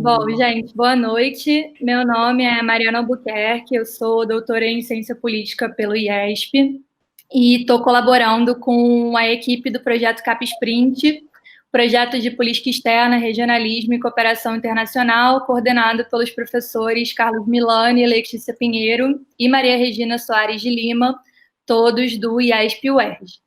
Bom, gente, boa noite. Meu nome é Mariana Albuquerque, eu sou doutora em Ciência Política pelo IESP e estou colaborando com a equipe do projeto CapSprint, projeto de política externa, regionalismo e cooperação internacional, coordenado pelos professores Carlos Milani, Letícia Pinheiro e Maria Regina Soares de Lima, todos do IESP-UERJ.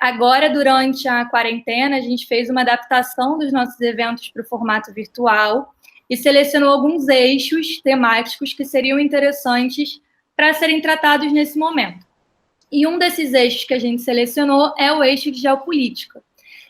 Agora, durante a quarentena, a gente fez uma adaptação dos nossos eventos para o formato virtual e selecionou alguns eixos temáticos que seriam interessantes para serem tratados nesse momento. E um desses eixos que a gente selecionou é o eixo de geopolítica.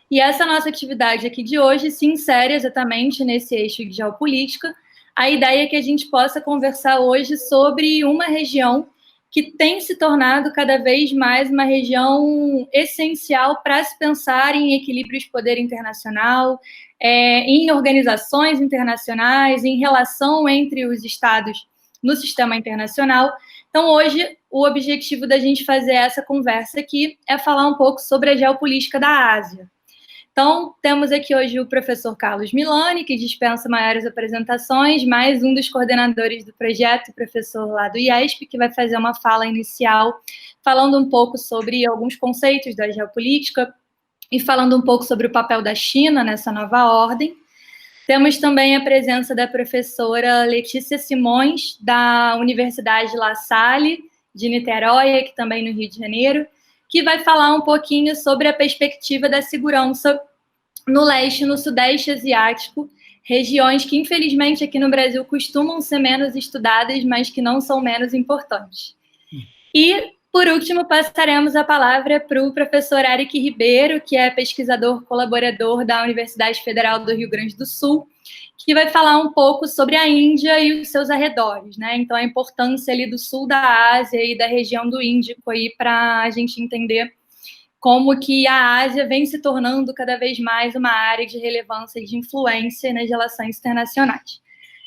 E essa nossa atividade aqui de hoje se insere exatamente nesse eixo de geopolítica. A ideia é que a gente possa conversar hoje sobre uma região que tem se tornado cada vez mais uma região essencial para se pensar em equilíbrio de poder internacional, em organizações internacionais, em relação entre os estados no sistema internacional. Então, hoje, o objetivo da gente fazer essa conversa aqui é falar um pouco sobre a geopolítica da Ásia. Então, temos aqui hoje o professor Carlos Milani, que dispensa maiores apresentações, mais um dos coordenadores do projeto, professor lá do IESP, que vai fazer uma fala inicial, falando um pouco sobre alguns conceitos da geopolítica e falando um pouco sobre o papel da China nessa nova ordem. Temos também a presença da professora Letícia Simões, da Universidade La Salle, de Niterói, aqui também no Rio de Janeiro, que vai falar um pouquinho sobre a perspectiva da segurança no leste e no sudeste asiático, regiões que, infelizmente, aqui no Brasil costumam ser menos estudadas, mas que não são menos importantes. E, por último, passaremos a palavra para o professor Eric Ribeiro, que é pesquisador colaborador da Universidade Federal do Rio Grande do Sul, que vai falar um pouco sobre a Índia e os seus arredores, né? Então, a importância ali do sul da Ásia e da região do Índico aí para a gente entender como que a Ásia vem se tornando cada vez mais uma área de relevância e de influência nas relações internacionais.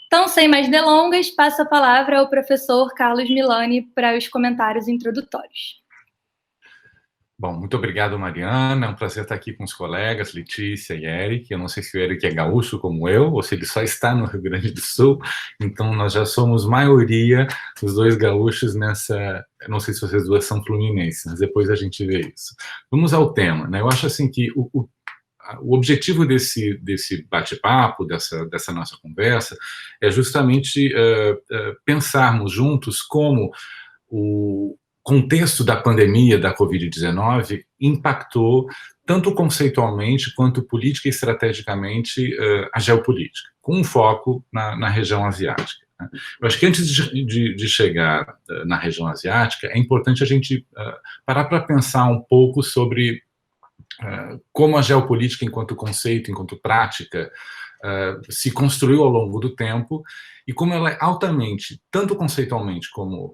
Então, sem mais delongas, passo a palavra ao professor Carlos Milani para os comentários introdutórios. Bom, muito obrigado, Mariana. É um prazer estar aqui com os colegas, Letícia e Eric. Eu não sei se o Eric é gaúcho como eu, ou se ele só está no Rio Grande do Sul. Então, nós já somos maioria, os dois gaúchos nessa... Eu não sei se vocês duas são fluminenses, mas depois a gente vê isso. Vamos ao tema, né? Eu acho assim que o objetivo desse bate-papo, dessa nossa conversa, é justamente pensarmos juntos como o contexto da pandemia da Covid-19 impactou tanto conceitualmente quanto política e estrategicamente a geopolítica, com um foco na região asiática. Eu acho que antes de chegar na região asiática, é importante a gente parar para pensar um pouco sobre como a geopolítica enquanto conceito, enquanto prática, se construiu ao longo do tempo e como ela é altamente, tanto conceitualmente como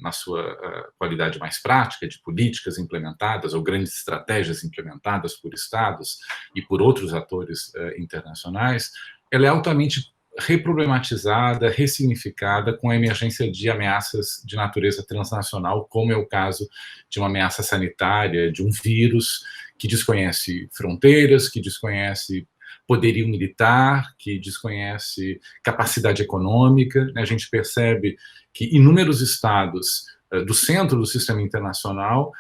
na sua qualidade mais prática, de políticas implementadas ou grandes estratégias implementadas por estados e por outros atores internacionais, ela é altamente reproblematizada, ressignificada com a emergência de ameaças de natureza transnacional, como é o caso de uma ameaça sanitária, de um vírus que desconhece fronteiras, que desconhece poderio militar, que desconhece capacidade econômica. A gente percebe que inúmeros estados do centro do sistema internacional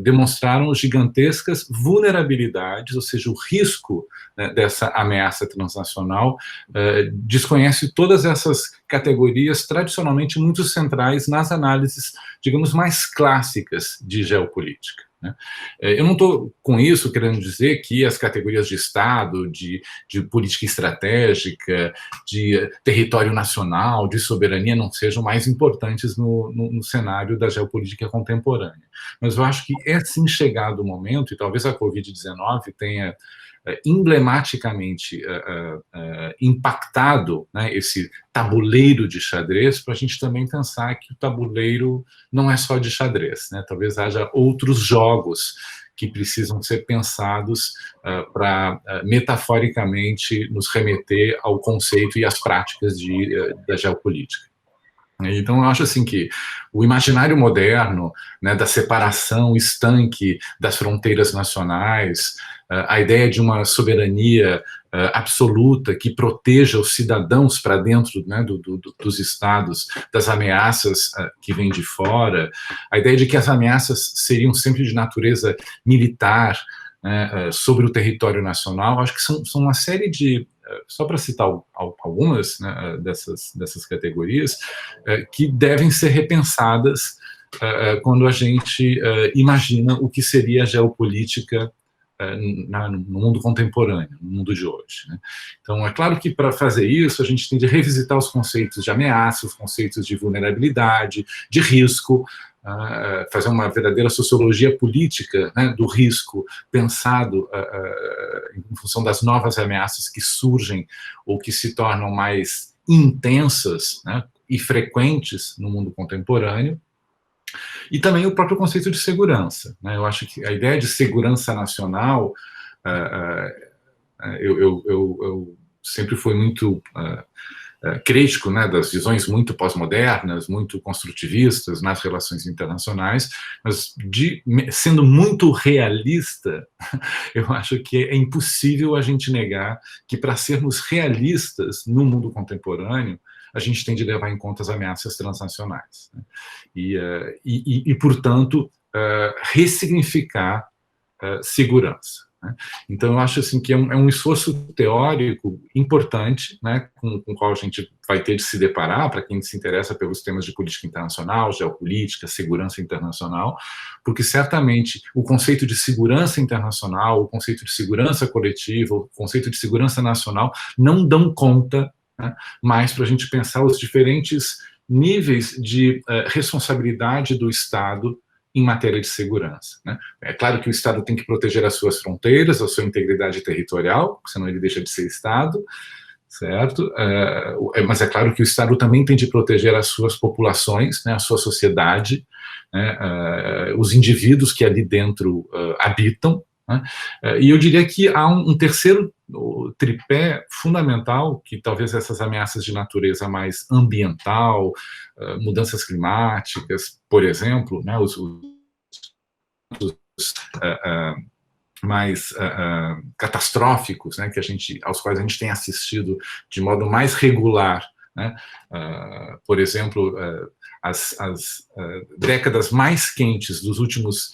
demonstraram gigantescas vulnerabilidades, ou seja, o risco dessa ameaça transnacional desconhece todas essas categorias tradicionalmente muito centrais nas análises, digamos, mais clássicas de geopolítica. Eu não estou com isso querendo dizer que as categorias de Estado, de política estratégica, de território nacional, de soberania não sejam mais importantes no cenário da geopolítica contemporânea. Mas eu acho que é sim chegado o momento, e talvez a Covid-19 tenha emblematicamente impactado, né, esse tabuleiro de xadrez, para a gente também pensar que o tabuleiro não é só de xadrez, né? Talvez haja outros jogos que precisam ser pensados para, metaforicamente, nos remeter ao conceito e às práticas da geopolítica. Então, eu acho assim que o imaginário moderno, né, da separação estanque das fronteiras nacionais, a ideia de uma soberania absoluta que proteja os cidadãos para dentro, né, dos estados, das ameaças que vêm de fora, a ideia de que as ameaças seriam sempre de natureza militar, né, sobre o território nacional. Acho que são uma série de, só para citar algumas, né, dessas categorias, que devem ser repensadas quando a gente imagina o que seria a geopolítica no mundo contemporâneo, no mundo de hoje, né? Então, é claro que para fazer isso, a gente tem de revisitar os conceitos de ameaça, os conceitos de vulnerabilidade, de risco, fazer uma verdadeira sociologia política, né, do risco, pensado em função das novas ameaças que surgem ou que se tornam mais intensas, né, e frequentes no mundo contemporâneo. E também o próprio conceito de segurança, né? Eu acho que a ideia de segurança nacional, eu sempre fui muito crítico, né, das visões muito pós-modernas, muito construtivistas nas relações internacionais, mas sendo muito realista, eu acho que é impossível a gente negar que, para sermos realistas no mundo contemporâneo, a gente tem de levar em conta as ameaças transnacionais, né? E, portanto, ressignificar segurança, né? Então, eu acho assim, que é um esforço teórico importante, né, com o qual a gente vai ter de se deparar, para quem se interessa pelos temas de política internacional, geopolítica, segurança internacional, porque certamente o conceito de segurança internacional, o conceito de segurança coletiva, o conceito de segurança nacional não dão conta, né, mais para a gente pensar os diferentes níveis de responsabilidade do Estado em matéria de segurança, né? É claro que o Estado tem que proteger as suas fronteiras, a sua integridade territorial, senão ele deixa de ser Estado, certo? Mas é claro que o Estado também tem de proteger as suas populações, né, a sua sociedade, né, os indivíduos que ali dentro habitam, né? E eu diria que há um terceiro tripé fundamental, que talvez essas ameaças de natureza mais ambiental, mudanças climáticas, por exemplo, né, os mais catastróficos, né, aos quais a gente tem assistido de modo mais regular, né? Por exemplo, as décadas mais quentes dos últimos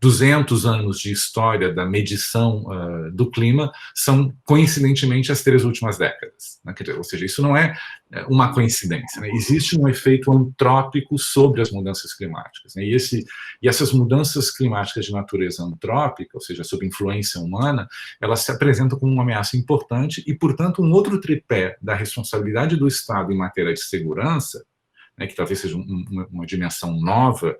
200 anos de história da medição do clima são, coincidentemente, as 3 últimas décadas, né? Ou seja, isso não é uma coincidência, né? Existe um efeito antrópico sobre as mudanças climáticas, né? E essas mudanças climáticas de natureza antrópica, ou seja, sob influência humana, elas se apresentam como uma ameaça importante e, portanto, um outro tripé da responsabilidade do Estado em matéria de segurança, né, que talvez seja uma dimensão nova,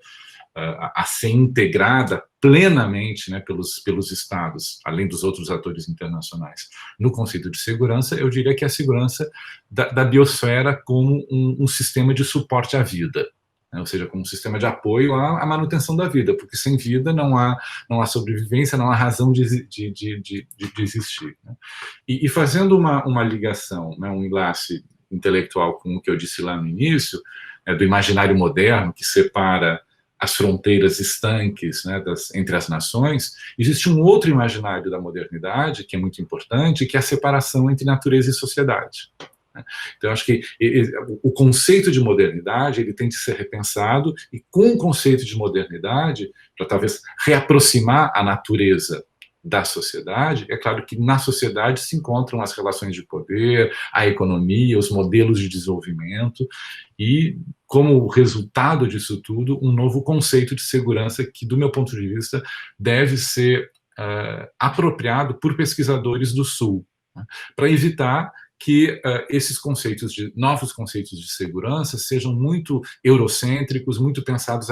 a ser integrada plenamente, né, pelos Estados, além dos outros atores internacionais, no conceito de segurança. Eu diria que é a segurança da biosfera como um sistema de suporte à vida, né, ou seja, como um sistema de apoio à manutenção da vida, porque sem vida não há sobrevivência, não há razão de existir, né? E fazendo uma ligação, né, um enlace intelectual com o que eu disse lá no início, do imaginário moderno que separa as fronteiras estanques, né, entre as nações, existe um outro imaginário da modernidade, que é muito importante, que é a separação entre natureza e sociedade, né? Então, eu acho que o conceito de modernidade ele tem de ser repensado, e com o conceito de modernidade, para talvez reaproximar a natureza da sociedade, é claro que na sociedade se encontram as relações de poder, a economia, os modelos de desenvolvimento e, como resultado disso tudo, um novo conceito de segurança que, do meu ponto de vista, deve ser apropriado por pesquisadores do Sul, né, para evitar que esses novos conceitos de segurança sejam muito eurocêntricos, muito pensados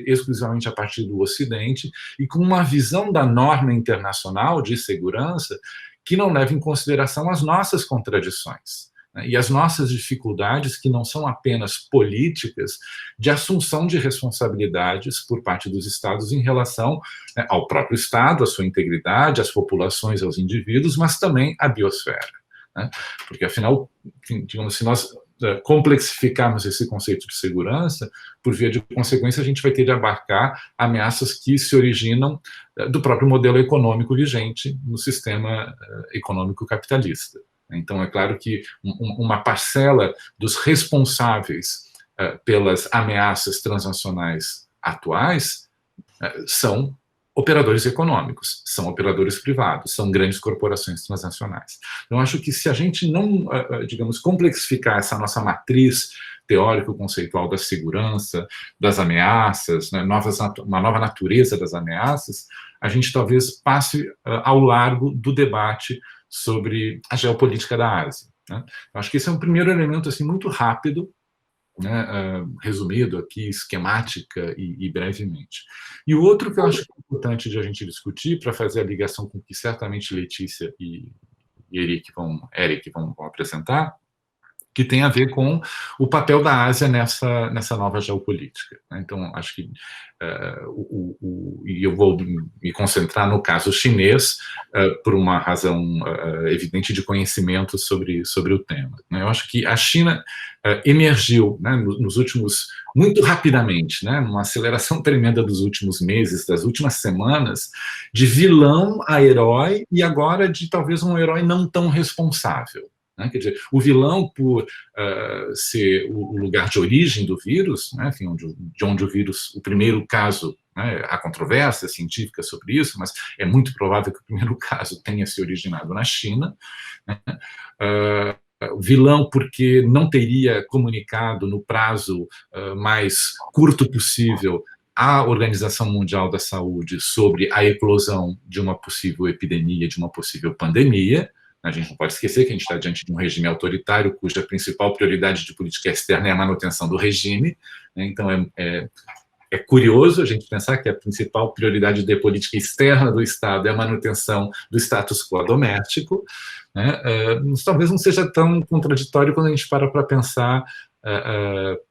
exclusivamente a partir do Ocidente, e com uma visão da norma internacional de segurança que não leva em consideração as nossas contradições, né, e as nossas dificuldades, que não são apenas políticas, de assunção de responsabilidades por parte dos Estados em relação, né, ao próprio Estado, à sua integridade, às populações, aos indivíduos, mas também à biosfera, né? Porque, afinal, digamos, se nós complexificarmos esse conceito de segurança, por via de consequência, a gente vai ter de abarcar ameaças que se originam do próprio modelo econômico vigente no sistema econômico capitalista. Então, é claro que uma parcela dos responsáveis pelas ameaças transnacionais atuais são operadores econômicos, são operadores privados, são grandes corporações transnacionais. Então, acho que se a gente não, digamos, complexificar essa nossa matriz teórico-conceitual da segurança, das ameaças, né, uma nova natureza das ameaças, a gente talvez passe ao largo do debate sobre a geopolítica da Ásia, né? Eu acho que esse é um primeiro elemento assim, muito rápido, né, resumido aqui, esquemática e brevemente. E o outro que eu acho importante de a gente discutir, para fazer a ligação com o que certamente Letícia e Eric vão apresentar, que tem a ver com o papel da Ásia nessa nova geopolítica. Então, acho que e eu vou me concentrar no caso chinês, por uma razão evidente de conhecimento sobre o tema. Eu acho que a China emergiu, né, nos últimos, muito rapidamente, né, uma aceleração tremenda dos últimos meses, das últimas semanas, de vilão a herói, e agora de talvez um herói não tão responsável. Né? Quer dizer, o vilão, por ser o lugar de origem do vírus, né? Enfim, de onde o vírus, o primeiro caso, né? Há controvérsia científica sobre isso, mas é muito provável que o primeiro caso tenha se originado na China, né? Vilão porque não teria comunicado no prazo mais curto possível à Organização Mundial da Saúde sobre a eclosão de uma possível epidemia, de uma possível pandemia. A gente não pode esquecer que a gente está diante de um regime autoritário cuja principal prioridade de política externa é a manutenção do regime, né? Então é curioso a gente pensar que a principal prioridade de política externa do Estado é a manutenção do status quo doméstico, né? Mas talvez não seja tão contraditório quando a gente para pensar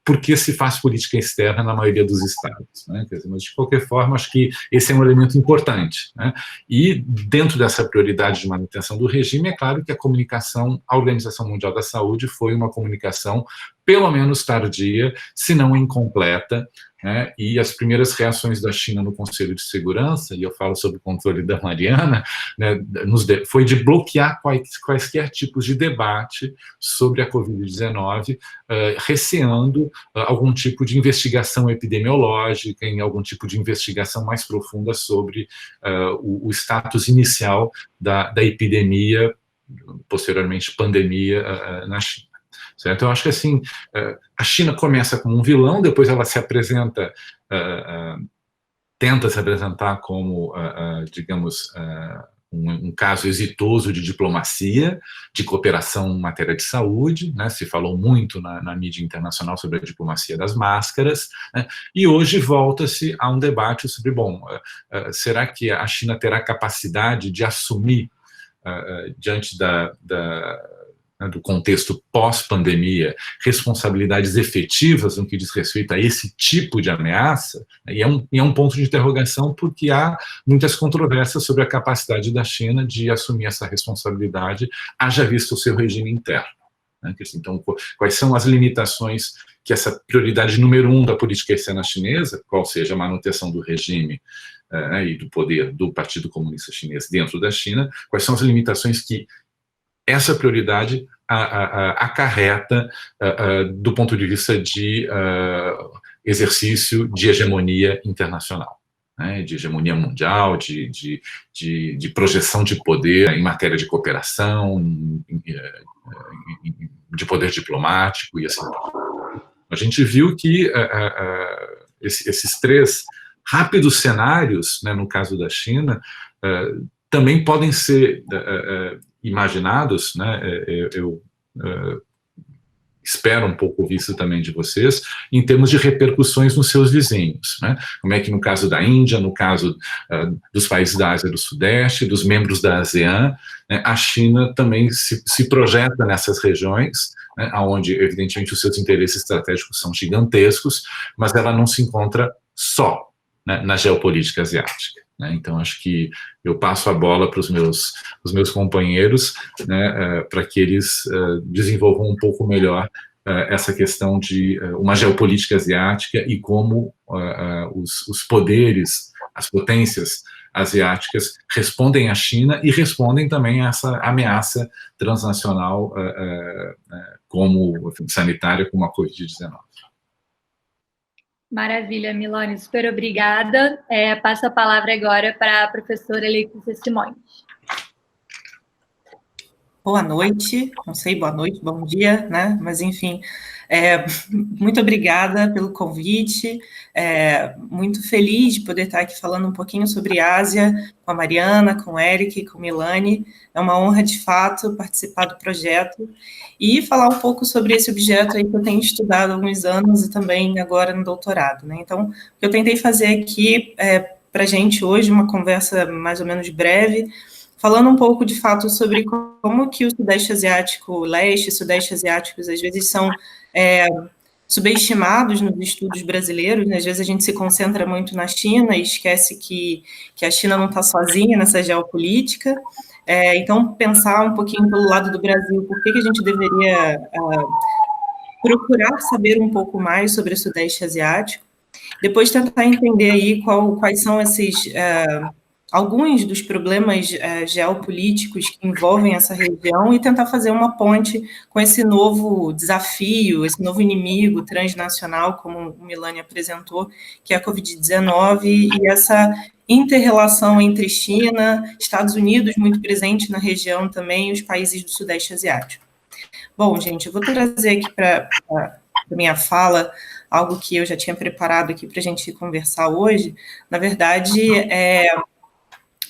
por que se faz política externa na maioria dos estados, né? Quer dizer, mas, de qualquer forma, acho que esse é um elemento importante, né? E, dentro dessa prioridade de manutenção do regime, é claro que a comunicação à Organização Mundial da Saúde foi uma comunicação, pelo menos tardia, se não incompleta, né? E as primeiras reações da China no Conselho de Segurança, e eu falo sobre o controle da Mariana, né, foi de bloquear quaisquer tipos de debate sobre a Covid-19, receando algum tipo de investigação epidemiológica, em algum tipo de investigação mais profunda sobre o status inicial da epidemia, posteriormente pandemia, na China. Certo? Eu acho que assim, a China começa como um vilão, depois ela se apresenta, tenta se apresentar como, digamos, um caso exitoso de diplomacia, de cooperação em matéria de saúde, né? Se falou muito na mídia internacional sobre a diplomacia das máscaras, né? E hoje volta-se a um debate sobre, será que a China terá capacidade de assumir, diante do contexto pós-pandemia, responsabilidades efetivas no que diz respeito a esse tipo de ameaça, e é um ponto de interrogação porque há muitas controvérsias sobre a capacidade da China de assumir essa responsabilidade, haja visto o seu regime interno. Né? Então, quais são as limitações que essa prioridade número 1 da política externa chinesa, qual seja a manutenção do regime e do poder do Partido Comunista Chinês dentro da China, quais são as limitações que essa prioridade acarreta do ponto de vista de exercício de hegemonia internacional, né, de hegemonia mundial, de projeção de poder em matéria de cooperação, de poder diplomático e assim. A gente viu que esses 3 rápidos cenários, né, no caso da China, também podem ser imaginados, né, eu espero um pouco ouvir isso também de vocês, em termos de repercussões nos seus vizinhos, né? Como é que no caso da Índia, no caso dos países da Ásia do Sudeste, dos membros da ASEAN, né, a China também se projeta nessas regiões, né, onde, evidentemente, os seus interesses estratégicos são gigantescos, mas ela não se encontra só, né, na geopolítica asiática. Né? Então, acho que eu passo a bola para os meus companheiros, né, para que eles desenvolvam um pouco melhor essa questão de uma geopolítica asiática e como os poderes, as potências asiáticas respondem à China e respondem também a essa ameaça transnacional como sanitária, como a Covid-19. Maravilha, Milone, super obrigada. Passo a palavra agora para a professora Letícia Simões. Boa noite, não sei, boa noite, bom dia, né? Mas, enfim, muito obrigada pelo convite, muito feliz de poder estar aqui falando um pouquinho sobre Ásia com a Mariana, com o Eric, com a Milane. É uma honra, de fato, participar do projeto e falar um pouco sobre esse objeto aí que eu tenho estudado há alguns anos e também agora no doutorado, né? Então, o que eu tentei fazer aqui para a gente hoje, uma conversa mais ou menos breve, falando um pouco, de fato, sobre como que o Sudeste Asiático, o leste e Sudeste Asiáticos, às vezes são subestimados nos estudos brasileiros, né? Às vezes a gente se concentra muito na China e esquece que a China não está sozinha nessa geopolítica. Então, pensar um pouquinho pelo lado do Brasil, por que a gente deveria procurar saber um pouco mais sobre o Sudeste Asiático, depois tentar entender aí quais são esses... alguns dos problemas geopolíticos que envolvem essa região e tentar fazer uma ponte com esse novo desafio, esse novo inimigo transnacional, como o Milane apresentou, que é a Covid-19 e essa inter-relação entre China, Estados Unidos, muito presente na região também, e os países do Sudeste Asiático. Bom, gente, eu vou trazer aqui para a minha fala algo que eu já tinha preparado aqui para a gente conversar hoje. Na verdade,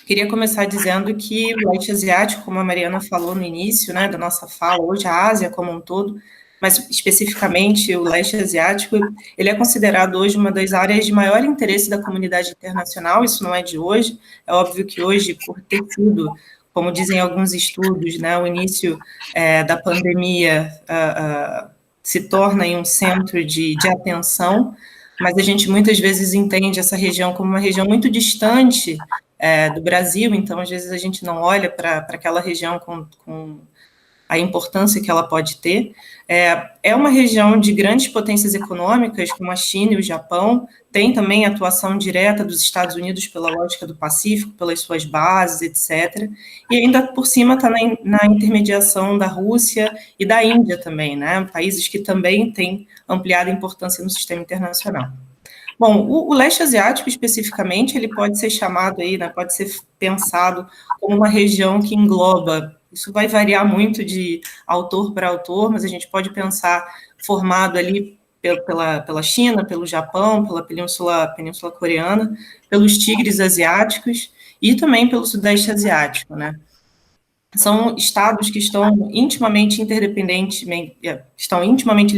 queria começar dizendo que o leste asiático, como a Mariana falou no início, né, da nossa fala, hoje a Ásia como um todo, mas especificamente o leste asiático, ele é considerado hoje uma das áreas de maior interesse da comunidade internacional, isso não é de hoje, é óbvio que hoje, por ter sido, como dizem alguns estudos, né, o início da pandemia se torna em um centro de atenção, mas a gente muitas vezes entende essa região como uma região muito distante do Brasil, então às vezes a gente não olha para aquela região com a importância que ela pode ter. É uma região de grandes potências econômicas, como a China e o Japão, tem também atuação direta dos Estados Unidos pela lógica do Pacífico, pelas suas bases, etc. E ainda por cima está na intermediação da Rússia e da Índia também, né? Países que também têm ampliada importância no sistema internacional. Bom, o leste asiático, especificamente, ele pode ser chamado aí, né, pode ser pensado como uma região que engloba, isso vai variar muito de autor para autor, mas a gente pode pensar formado ali pela China, pelo Japão, pela Península Coreana, pelos tigres asiáticos e também pelo Sudeste Asiático, né? São estados que estão intimamente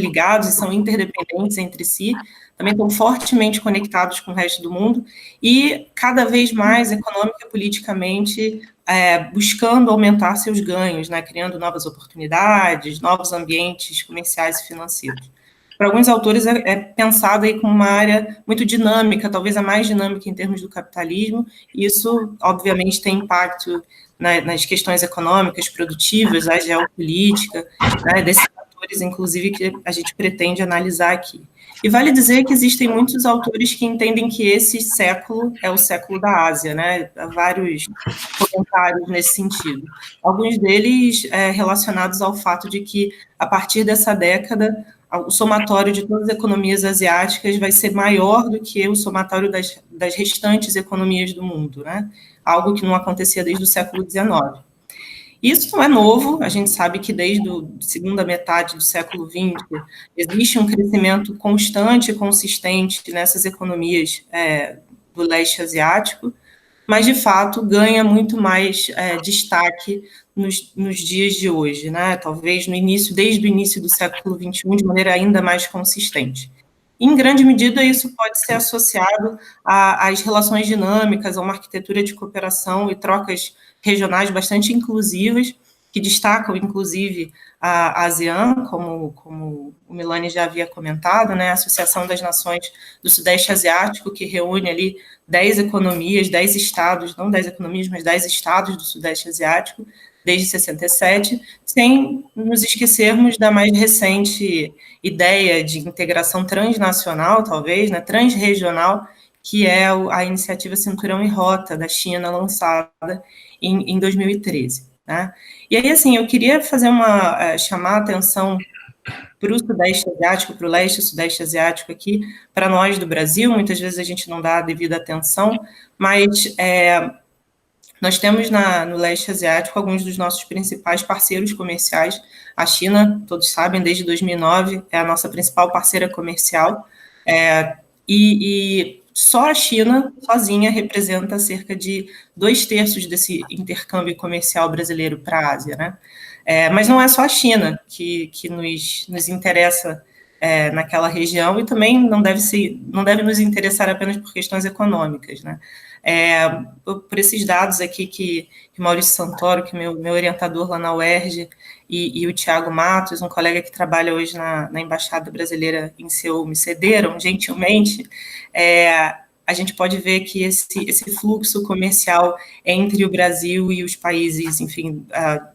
ligados e são interdependentes entre si, também estão fortemente conectados com o resto do mundo e cada vez mais econômica e politicamente buscando aumentar seus ganhos, né, criando novas oportunidades, novos ambientes comerciais e financeiros. Para alguns autores é pensado aí como uma área muito dinâmica, talvez a mais dinâmica em termos do capitalismo, e isso, obviamente, tem impacto nas questões econômicas, produtivas, a geopolítica, né, desses fatores, inclusive, que a gente pretende analisar aqui. E vale dizer que existem muitos autores que entendem que esse século é o século da Ásia, né? Há vários comentários nesse sentido. Alguns deles relacionados ao fato de que, a partir dessa década, o somatório de todas as economias asiáticas vai ser maior do que o somatório das restantes economias do mundo, né? Algo que não acontecia desde o século XIX. Isso não é novo, a gente sabe que desde a segunda metade do século XX existe um crescimento constante e consistente nessas economias do leste asiático, mas, de fato, ganha muito mais destaque nos dias de hoje, né? Talvez desde o início do século XXI, de maneira ainda mais consistente. Em grande medida, isso pode ser associado às relações dinâmicas, a uma arquitetura de cooperação e trocas regionais bastante inclusivas, que destacam, inclusive, a ASEAN, como o Milane já havia comentado, né, a Associação das Nações do Sudeste Asiático, que reúne ali 10 economias, 10 estados, não 10 economias, mas 10 estados do Sudeste Asiático, desde 67, sem nos esquecermos da mais recente ideia de integração transnacional, talvez, né, transregional, que é a iniciativa Cinturão e Rota da China, lançada em 2013. Né? E aí, assim, eu queria chamar a atenção para o Sudeste Asiático, para o Leste e Sudeste Asiático aqui, para nós do Brasil, muitas vezes a gente não dá a devida atenção, mas nós temos no Leste Asiático alguns dos nossos principais parceiros comerciais. A China, todos sabem, desde 2009 é a nossa principal parceira comercial, e só a China, sozinha, representa cerca de 2/3 desse intercâmbio comercial brasileiro para a Ásia, né? Mas não é só a China que nos interessa naquela região, e também não deve nos interessar apenas por questões econômicas, né? Por esses dados aqui que Maurício Santoro, que é meu orientador lá na UERJ, e o Tiago Matos, um colega que trabalha hoje na Embaixada Brasileira em Seul, me cederam gentilmente, a gente pode ver que esse fluxo comercial entre o Brasil e os países, enfim,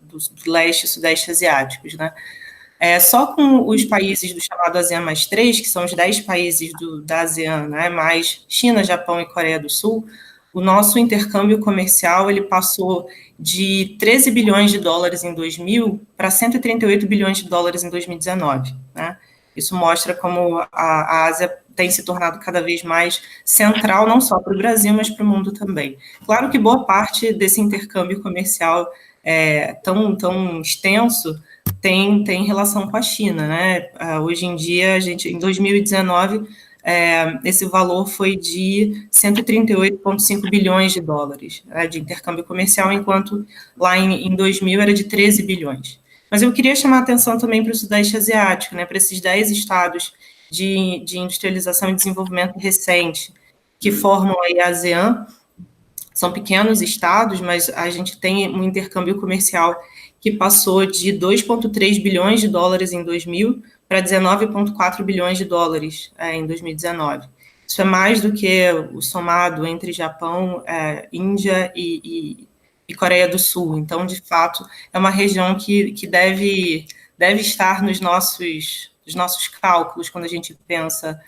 do leste e sudeste asiáticos, né? Só com os países do chamado ASEAN +3, que são os 10 países da ASEAN, né, mais China, Japão e Coreia do Sul, o nosso intercâmbio comercial ele passou de 13 bilhões de dólares em 2000 para 138 bilhões de dólares em 2019. Né? Isso mostra como a Ásia tem se tornado cada vez mais central, não só para o Brasil, mas para o mundo também. Claro que boa parte desse intercâmbio comercial tão extenso tem relação com a China, né? Hoje em dia, em 2019, esse valor foi de 138,5 bilhões de dólares, né, de intercâmbio comercial, enquanto lá em 2000 era de 13 bilhões. Mas eu queria chamar a atenção também para o Sudeste Asiático, né, para esses 10 estados de industrialização e desenvolvimento recente que formam a ASEAN. São pequenos estados, mas a gente tem um intercâmbio comercial que passou de 2,3 bilhões de dólares em 2000 para 19,4 bilhões de dólares em 2019. Isso é mais do que o somado entre Japão, Índia e Coreia do Sul. Então, de fato, é uma região que deve estar nos nossos cálculos quando a gente pensa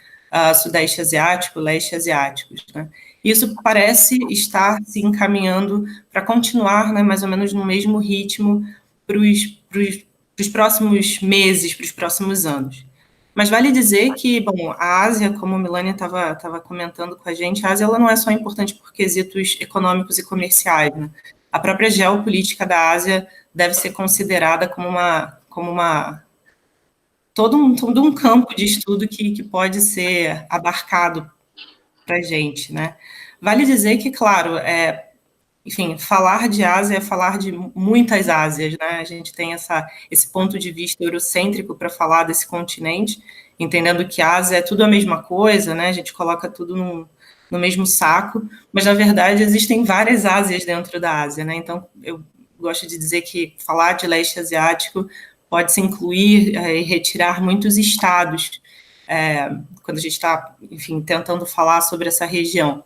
Sudeste Asiático, Leste Asiáticos, né? Isso parece estar se encaminhando para continuar, né, mais ou menos no mesmo ritmo para os próximos meses, para os próximos anos. Mas vale dizer que, bom, a Ásia, como a Milânia estava comentando com a gente, a Ásia ela não é só importante por quesitos econômicos e comerciais, né? A própria geopolítica da Ásia deve ser considerada como todo um campo de estudo que pode ser abarcado para a gente, né? Vale dizer que, claro, enfim, falar de Ásia é falar de muitas Ásias, né? A gente tem esse ponto de vista eurocêntrico para falar desse continente, entendendo que a Ásia é tudo a mesma coisa, né? A gente coloca tudo no mesmo saco, mas, na verdade, existem várias Ásias dentro da Ásia, né? Então, eu gosto de dizer que falar de leste asiático pode-se incluir e retirar muitos estados, quando a gente está, enfim, tentando falar sobre essa região.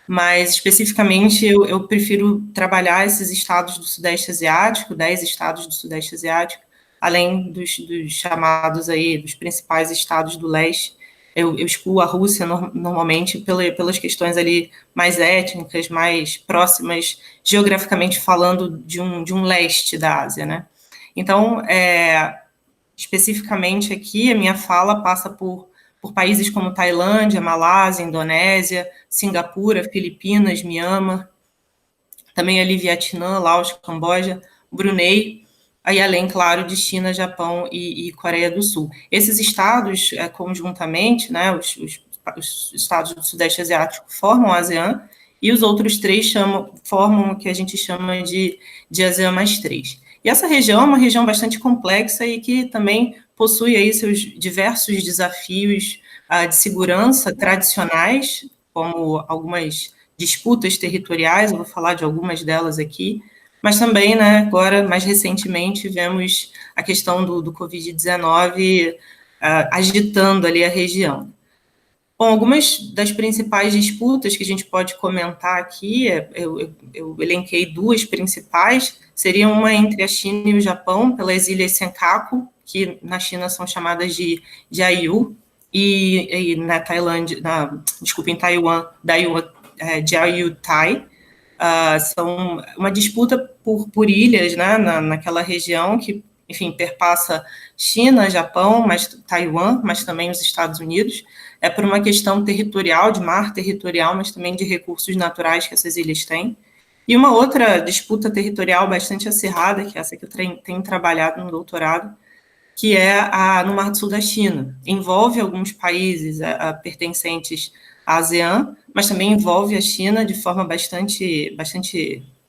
Mas, especificamente, eu prefiro trabalhar esses estados do Sudeste Asiático, 10 estados do Sudeste Asiático, além dos chamados aí, dos principais estados do leste. Eu excluo a Rússia normalmente pelas questões ali mais étnicas, mais próximas, geograficamente falando, de um leste da Ásia, né? Então, especificamente aqui, a minha fala passa por países como Tailândia, Malásia, Indonésia, Singapura, Filipinas, Mianmar, também ali Vietnã, Laos, Camboja, Brunei, aí além, claro, de China, Japão e Coreia do Sul. Esses estados, conjuntamente, né, os estados do Sudeste Asiático formam a ASEAN, e os outros 3 formam o que a gente chama de ASEAN +3. E essa região é uma região bastante complexa e que também possui aí seus diversos desafios de segurança tradicionais, como algumas disputas territoriais, eu vou falar de algumas delas aqui, mas também, né, agora, mais recentemente, vemos a questão do Covid-19 agitando ali a região. Bom, algumas das principais disputas que a gente pode comentar aqui, eu elenquei duas principais, seriam uma entre a China e o Japão, pelas ilhas Senkaku, que na China são chamadas de Diaoyu, e na Tailândia, em Taiwan, Diaoyu-Tai. São uma disputa por ilhas, né, naquela região que, enfim, perpassa China, Japão, Taiwan, mas também os Estados Unidos. É por uma questão territorial, de mar territorial, mas também de recursos naturais que essas ilhas têm. E uma outra disputa territorial bastante acirrada, que é essa que eu tenho trabalhado no doutorado, que é no Mar do Sul da China. Envolve alguns países pertencentes à ASEAN, mas também envolve a China de forma bastante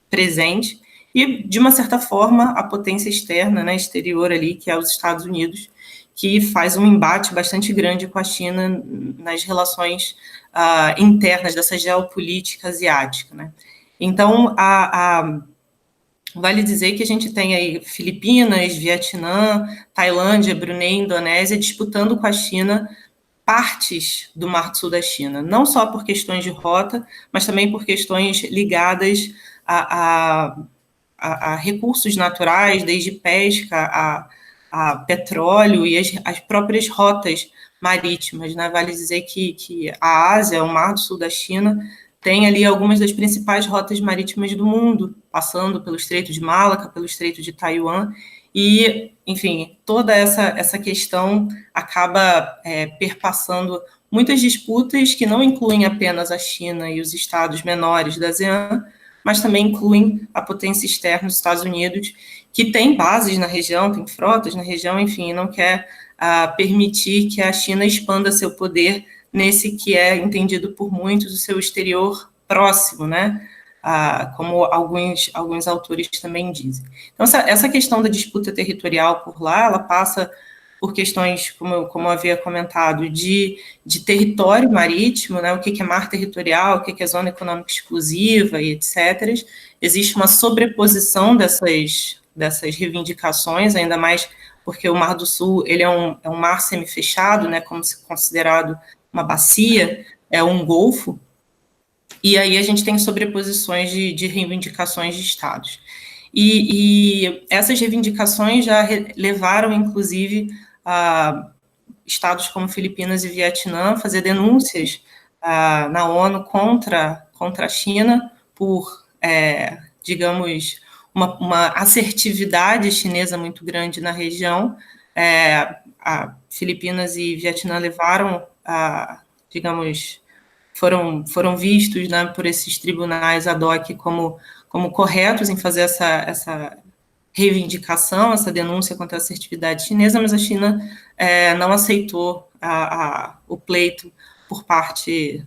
presente, e, de uma certa forma, a potência externa, né, exterior ali, que é os Estados Unidos, que faz um embate bastante grande com a China nas relações internas dessa geopolítica asiática, né? Então, vale dizer que a gente tem aí Filipinas, Vietnã, Tailândia, Brunei, Indonésia disputando com a China partes do Mar do Sul da China, não só por questões de rota, mas também por questões ligadas a recursos naturais, desde pesca a petróleo e as próprias rotas marítimas, né? Vale dizer que a Ásia, o Mar do Sul da China, tem ali algumas das principais rotas marítimas do mundo, passando pelo Estreito de Malaca, pelo Estreito de Taiwan, e, enfim, toda essa questão acaba perpassando muitas disputas que não incluem apenas a China e os estados menores da ASEAN, mas também incluem a potência externa dos Estados Unidos, que tem bases na região, tem frotas na região, enfim, não quer permitir que a China expanda seu poder nesse que é entendido por muitos o seu exterior próximo, né? Como alguns autores também dizem. Então, essa questão da disputa territorial por lá, ela passa por questões, como eu havia comentado, de território marítimo, né? O que é mar territorial, o que é zona econômica exclusiva e etc. Existe uma sobreposição dessas reivindicações, ainda mais porque o Mar do Sul ele é um mar semifechado, né? Como se considerado uma bacia, é um golfo, e aí a gente tem sobreposições de reivindicações de estados. E essas reivindicações já levaram, inclusive, a estados como Filipinas e Vietnã a fazer denúncias na ONU contra a China por, digamos, uma assertividade chinesa muito grande na região. Filipinas e Vietnã levaram digamos, foram vistos, né, por esses tribunais ad hoc como corretos em fazer essa reivindicação, essa denúncia contra a assertividade chinesa, mas a China não aceitou o pleito por parte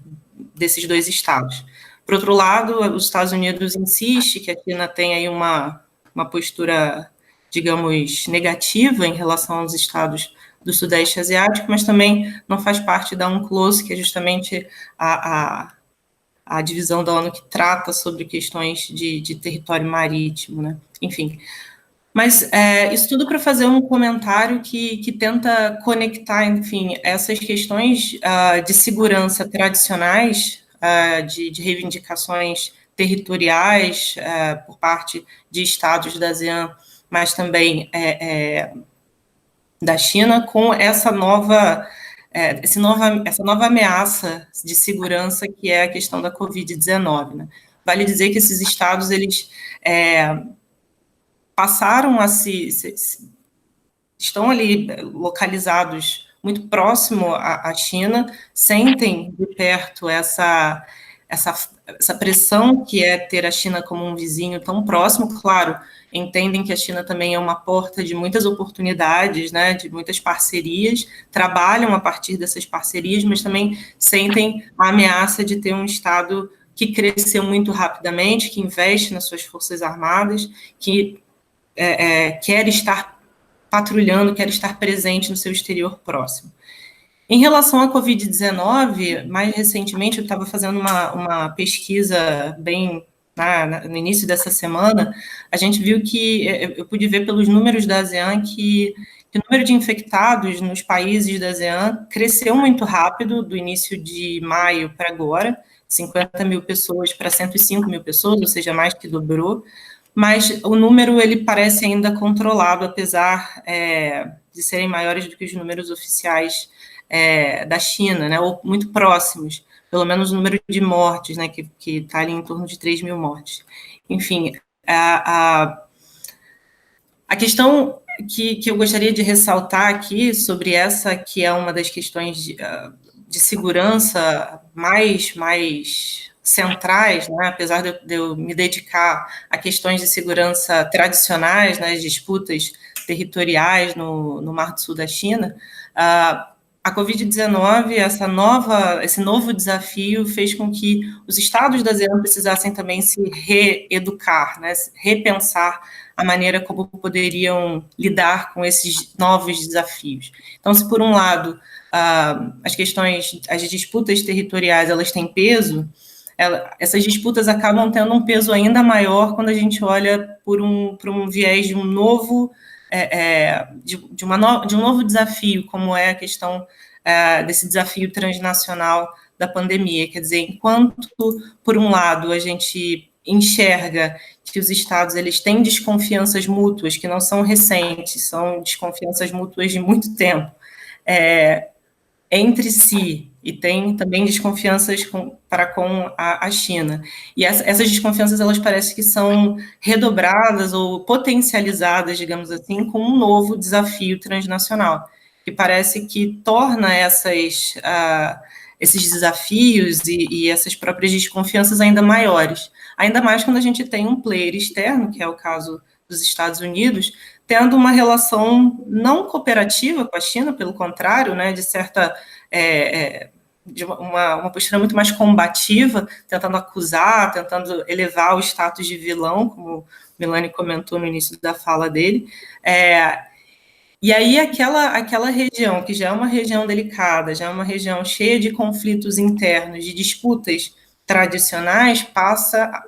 desses dois estados. Por outro lado, os Estados Unidos insiste que a China tem aí uma postura, digamos, negativa em relação aos estados do Sudeste Asiático, mas também não faz parte da UNCLOS, que é justamente a divisão da ONU que trata sobre questões de território marítimo, né? Enfim. Mas isso tudo para fazer um comentário que tenta conectar, enfim, essas questões de segurança tradicionais, de reivindicações territoriais por parte de estados da ASEAN, mas também da China, com essa nova ameaça de segurança que é a questão da Covid-19, né? Vale dizer que esses estados, eles passaram a estão ali localizados muito próximo à China, sentem de perto essa pressão que é ter a China como um vizinho tão próximo, claro, entendem que a China também é uma porta de muitas oportunidades, né, de muitas parcerias, trabalham a partir dessas parcerias, mas também sentem a ameaça de ter um Estado que cresceu muito rapidamente, que investe nas suas forças armadas, que quer estar patrulhando, quer estar presente no seu exterior próximo. Em relação à Covid-19, mais recentemente eu estava fazendo uma pesquisa bem no início dessa semana, a gente viu que, eu pude ver pelos números da ASEAN que que o número de infectados nos países da ASEAN cresceu muito rápido, do início de maio para agora, 50 mil pessoas para 105 mil pessoas, ou seja, mais que dobrou, mas o número ele parece ainda controlado, apesar de serem maiores do que os números oficiais da China, né, ou muito próximos, pelo menos o número de mortes, né, que está ali em torno de 3 mil mortes. Enfim, a questão que eu gostaria de ressaltar aqui sobre essa, que é uma das questões de segurança mais centrais, né, apesar de eu me dedicar a questões de segurança tradicionais, né, disputas territoriais no Mar do Sul da China, a Covid-19, esse novo desafio fez com que os estados da ASEAN precisassem também se reeducar, né, repensar a maneira como poderiam lidar com esses novos desafios. Então, se por um lado as disputas territoriais, elas têm peso, essas disputas acabam tendo um peso ainda maior quando a gente olha por um viés de um novo de um novo desafio, como é a questão desse desafio transnacional da pandemia. Quer dizer, enquanto, por um lado, a gente enxerga que os estados eles têm desconfianças mútuas, que não são recentes, são desconfianças mútuas de muito tempo, entre si, e tem também desconfianças para com a China. E essas desconfianças, elas parecem que são redobradas ou potencializadas, digamos assim, com um novo desafio transnacional, que parece que torna esses desafios e essas próprias desconfianças ainda maiores. Ainda mais quando a gente tem um player externo, que é o caso dos Estados Unidos, tendo uma relação não cooperativa com a China, pelo contrário, né, de uma postura muito mais combativa, tentando acusar, tentando elevar o status de vilão, como o Milani comentou no início da fala dele. E aí aquela região, que já é uma região delicada, já é uma região cheia de conflitos internos, de disputas tradicionais,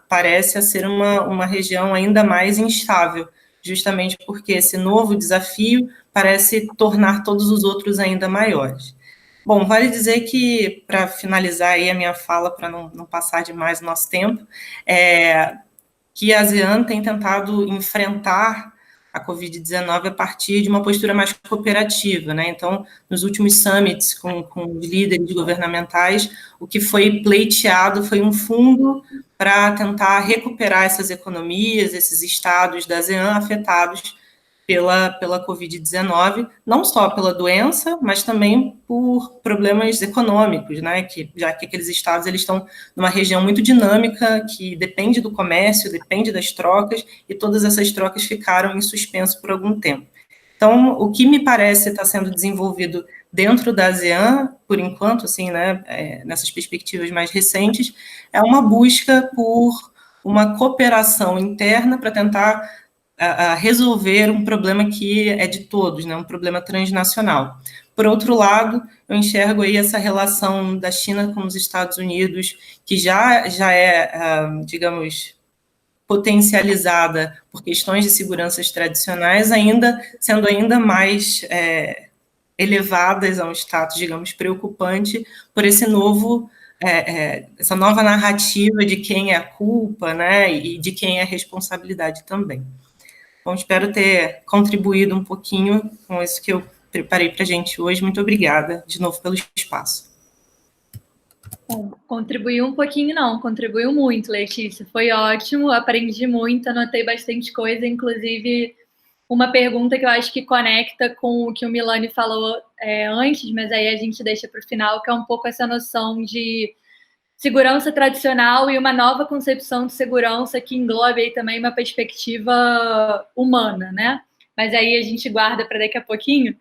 parece a ser uma região ainda mais instável, justamente porque esse novo desafio parece tornar todos os outros ainda maiores. Bom, vale dizer que, para finalizar aí a minha fala, para não passar demais o nosso tempo, que a ASEAN tem tentado enfrentar a Covid-19 a partir de uma postura mais cooperativa, né? Então, nos últimos summits com os líderes governamentais, o que foi pleiteado foi um fundo para tentar recuperar essas economias, esses estados da ASEAN afetados pela Covid-19, não só pela doença, mas também por problemas econômicos, né? Já que aqueles estados eles estão numa região muito dinâmica, que depende do comércio, depende das trocas, e todas essas trocas ficaram em suspenso por algum tempo. Então, o que me parece estar sendo desenvolvido dentro da ASEAN, por enquanto, assim, né, nessas perspectivas mais recentes, é uma busca por uma cooperação interna para tentar a resolver um problema que é de todos, né, um problema transnacional. Por outro lado, eu enxergo aí essa relação da China com os Estados Unidos, que já é, digamos, potencializada por questões de seguranças tradicionais, sendo ainda mais elevadas a um status, digamos, preocupante por esse novo essa nova narrativa de quem é a culpa, né, e de quem é a responsabilidade também. Bom, espero ter contribuído um pouquinho com isso que eu preparei para a gente hoje. Muito obrigada, de novo, pelo espaço. Bom, contribuiu um pouquinho, não, contribuiu muito, Letícia. Foi ótimo, aprendi muito, anotei bastante coisa, inclusive uma pergunta que eu acho que conecta com o que o Milani falou antes, mas aí a gente deixa para o final, que é um pouco essa noção de segurança tradicional e uma nova concepção de segurança que englobe aí também uma perspectiva humana, né? Mas aí a gente guarda para daqui a pouquinho.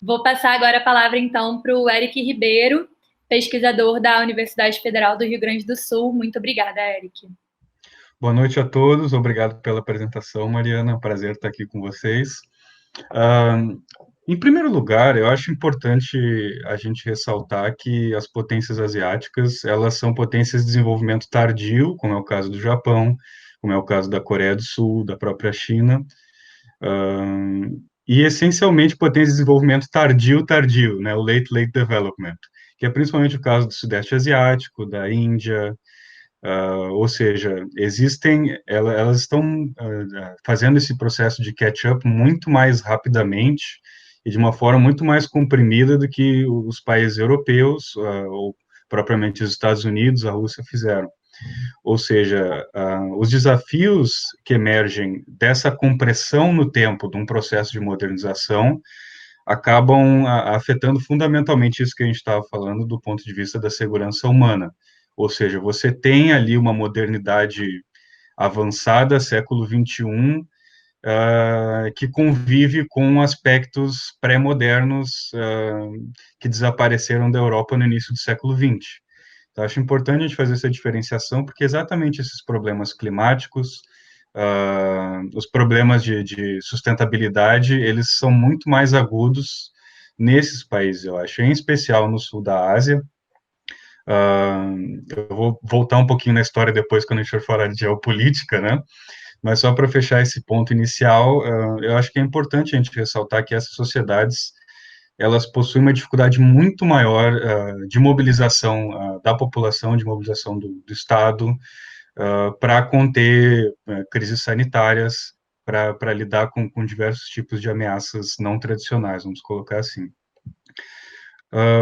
Vou passar agora a palavra, então, para o Eric Ribeiro, pesquisador da Universidade Federal do Rio Grande do Sul. Muito obrigada, Eric. Boa noite a todos, obrigado pela apresentação, Mariana, é um prazer estar aqui com vocês. Em primeiro lugar, eu acho importante a gente ressaltar que as potências asiáticas, elas são potências de desenvolvimento tardio, como é o caso do Japão, como é o caso da Coreia do Sul, da própria China, e essencialmente potências de desenvolvimento tardio, né, o late development, que é principalmente o caso do Sudeste Asiático, da Índia, ou seja, elas estão fazendo esse processo de catch-up muito mais rapidamente e de uma forma muito mais comprimida do que os países europeus, ou propriamente os Estados Unidos, a Rússia fizeram. Ou seja, os desafios que emergem dessa compressão no tempo de um processo de modernização acabam afetando fundamentalmente isso que a gente estava falando do ponto de vista da segurança humana. Ou seja, você tem ali uma modernidade avançada, século XXI, que convive com aspectos pré-modernos que desapareceram da Europa no início do século XX. Então, acho importante a gente fazer essa diferenciação, porque exatamente esses problemas climáticos, os problemas de sustentabilidade, eles são muito mais agudos nesses países, eu acho, em especial no sul da Ásia. Eu vou voltar um pouquinho na história depois, quando a gente for falar de geopolítica, né? Mas só para fechar esse ponto inicial, eu acho que é importante a gente ressaltar que essas sociedades, elas possuem uma dificuldade muito maior de mobilização da população, de mobilização do Estado, para conter crises sanitárias, para lidar com diversos tipos de ameaças não tradicionais, vamos colocar assim.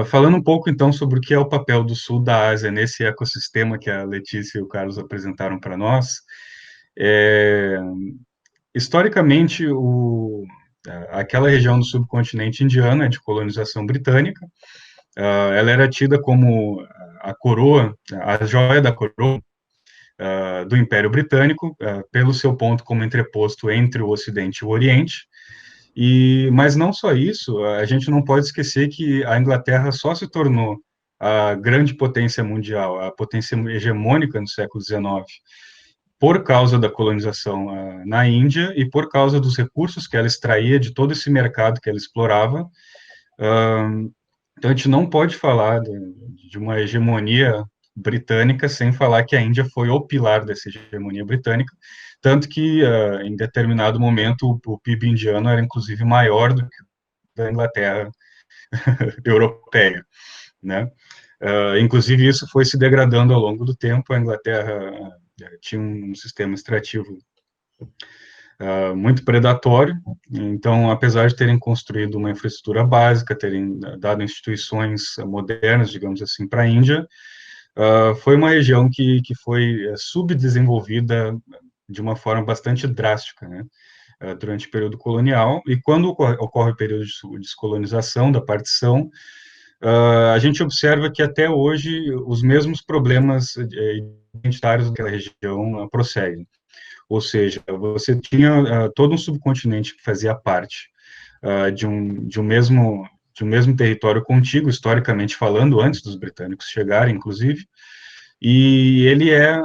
Falando um pouco, então, sobre o que é o papel do sul da Ásia nesse ecossistema que a Letícia e o Carlos apresentaram para nós, historicamente, aquela região do subcontinente indiano é de colonização britânica. Ela era tida como a coroa, a joia da coroa do Império Britânico, pelo seu ponto como entreposto entre o Ocidente e o Oriente. Mas não só isso, a gente não pode esquecer que a Inglaterra só se tornou a grande potência mundial, a potência hegemônica no século XIX, por causa da colonização na Índia e por causa dos recursos que ela extraía de todo esse mercado que ela explorava. Então, a gente não pode falar de uma hegemonia britânica sem falar que a Índia foi o pilar dessa hegemonia britânica, tanto que, em determinado momento, o PIB indiano era, inclusive, maior do que o da Inglaterra europeia, né? Inclusive, isso foi se degradando ao longo do tempo. A Inglaterra tinha um sistema extrativo muito predatório, então, apesar de terem construído uma infraestrutura básica, terem dado instituições modernas, digamos assim, para a Índia, foi uma região que foi subdesenvolvida de uma forma bastante drástica, né, durante o período colonial, e quando ocorre o período de descolonização, da partição, a gente observa que até hoje os mesmos problemas identitários daquela região prosseguem. Ou seja, você tinha todo um subcontinente que fazia parte de um mesmo território contíguo, historicamente falando, antes dos britânicos chegarem, inclusive, e ele é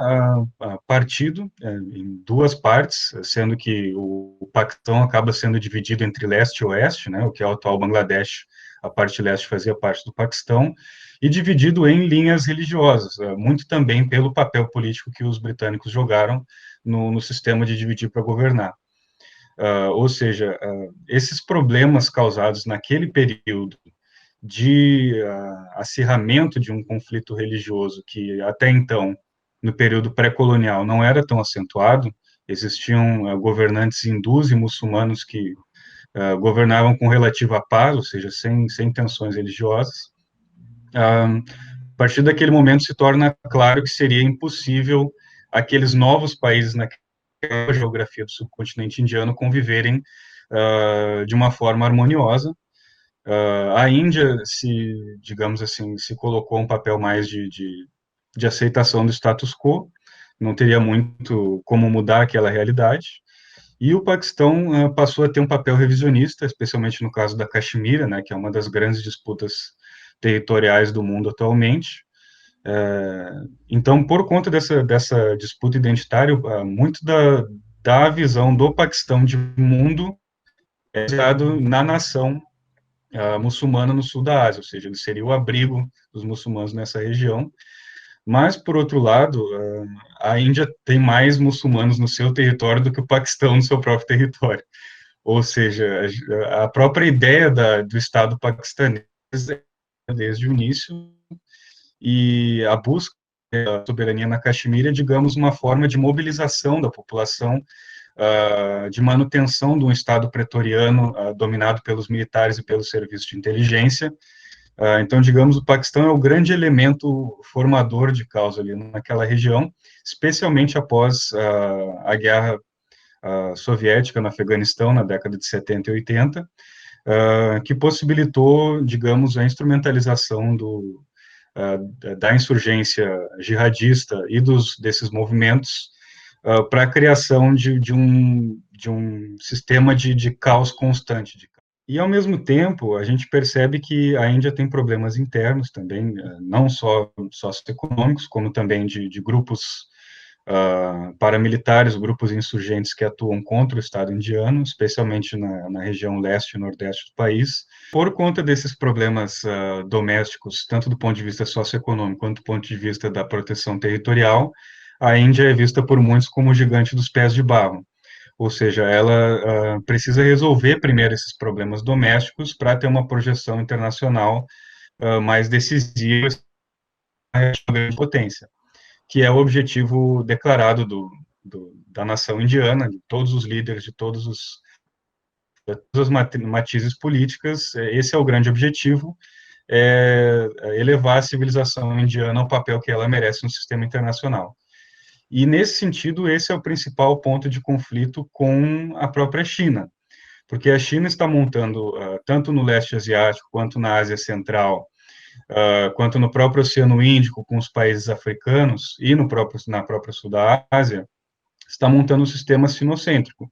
partido em duas partes, sendo que o Paquistão acaba sendo dividido entre leste e oeste, né, o que é o atual Bangladesh, a parte leste fazia parte do Paquistão, e dividido em linhas religiosas, muito também pelo papel político que os britânicos jogaram no sistema de dividir para governar. Ou seja, esses problemas causados naquele período de acirramento de um conflito religioso que até então, no período pré-colonial, não era tão acentuado, existiam governantes hindus e muçulmanos que governavam com relativa paz, ou seja, sem tensões religiosas. A partir daquele momento se torna claro que seria impossível aqueles novos países naquela geografia do subcontinente indiano conviverem de uma forma harmoniosa. A Índia, digamos assim, se colocou um papel mais de aceitação do status quo, não teria muito como mudar aquela realidade, e o Paquistão passou a ter um papel revisionista, especialmente no caso da Caxemira, né, que é uma das grandes disputas territoriais do mundo atualmente. Então, por conta dessa disputa identitária, muito da visão do Paquistão de mundo é baseado na nação muçulmana no sul da Ásia, ou seja, ele seria o abrigo dos muçulmanos nessa região. Mas, por outro lado, a Índia tem mais muçulmanos no seu território do que o Paquistão no seu próprio território. ou seja, a própria ideia do Estado paquistanês desde o início, e a busca da soberania na Caxemira é, digamos, uma forma de mobilização da população, de manutenção de um Estado pretoriano dominado pelos militares e pelos serviços de inteligência. Então, digamos, o Paquistão é o grande elemento formador de causa ali naquela região, especialmente após a guerra soviética no Afeganistão, na década de 70 e 80, que possibilitou, digamos, a instrumentalização da insurgência jihadista e desses movimentos para a criação de um sistema de caos constante. E, ao mesmo tempo, a gente percebe que a Índia tem problemas internos também, não só socioeconômicos, como também de grupos paramilitares, grupos insurgentes que atuam contra o Estado indiano, especialmente na região leste e nordeste do país. Por conta desses problemas domésticos, tanto do ponto de vista socioeconômico quanto do ponto de vista da proteção territorial, a Índia é vista por muitos como o gigante dos pés de barro. Ou seja, ela precisa resolver primeiro esses problemas domésticos para ter uma projeção internacional mais decisiva na grande potência, que é o objetivo declarado da nação indiana, de todos os líderes, de todas as matizes políticas. Esse é o grande objetivo, elevar a civilização indiana ao papel que ela merece no sistema internacional. E, nesse sentido, esse é o principal ponto de conflito com a própria China, porque a China está montando, tanto no leste asiático, quanto na Ásia Central, quanto no próprio Oceano Índico, com os países africanos, e na própria Sul da Ásia, está montando um sistema sinocêntrico,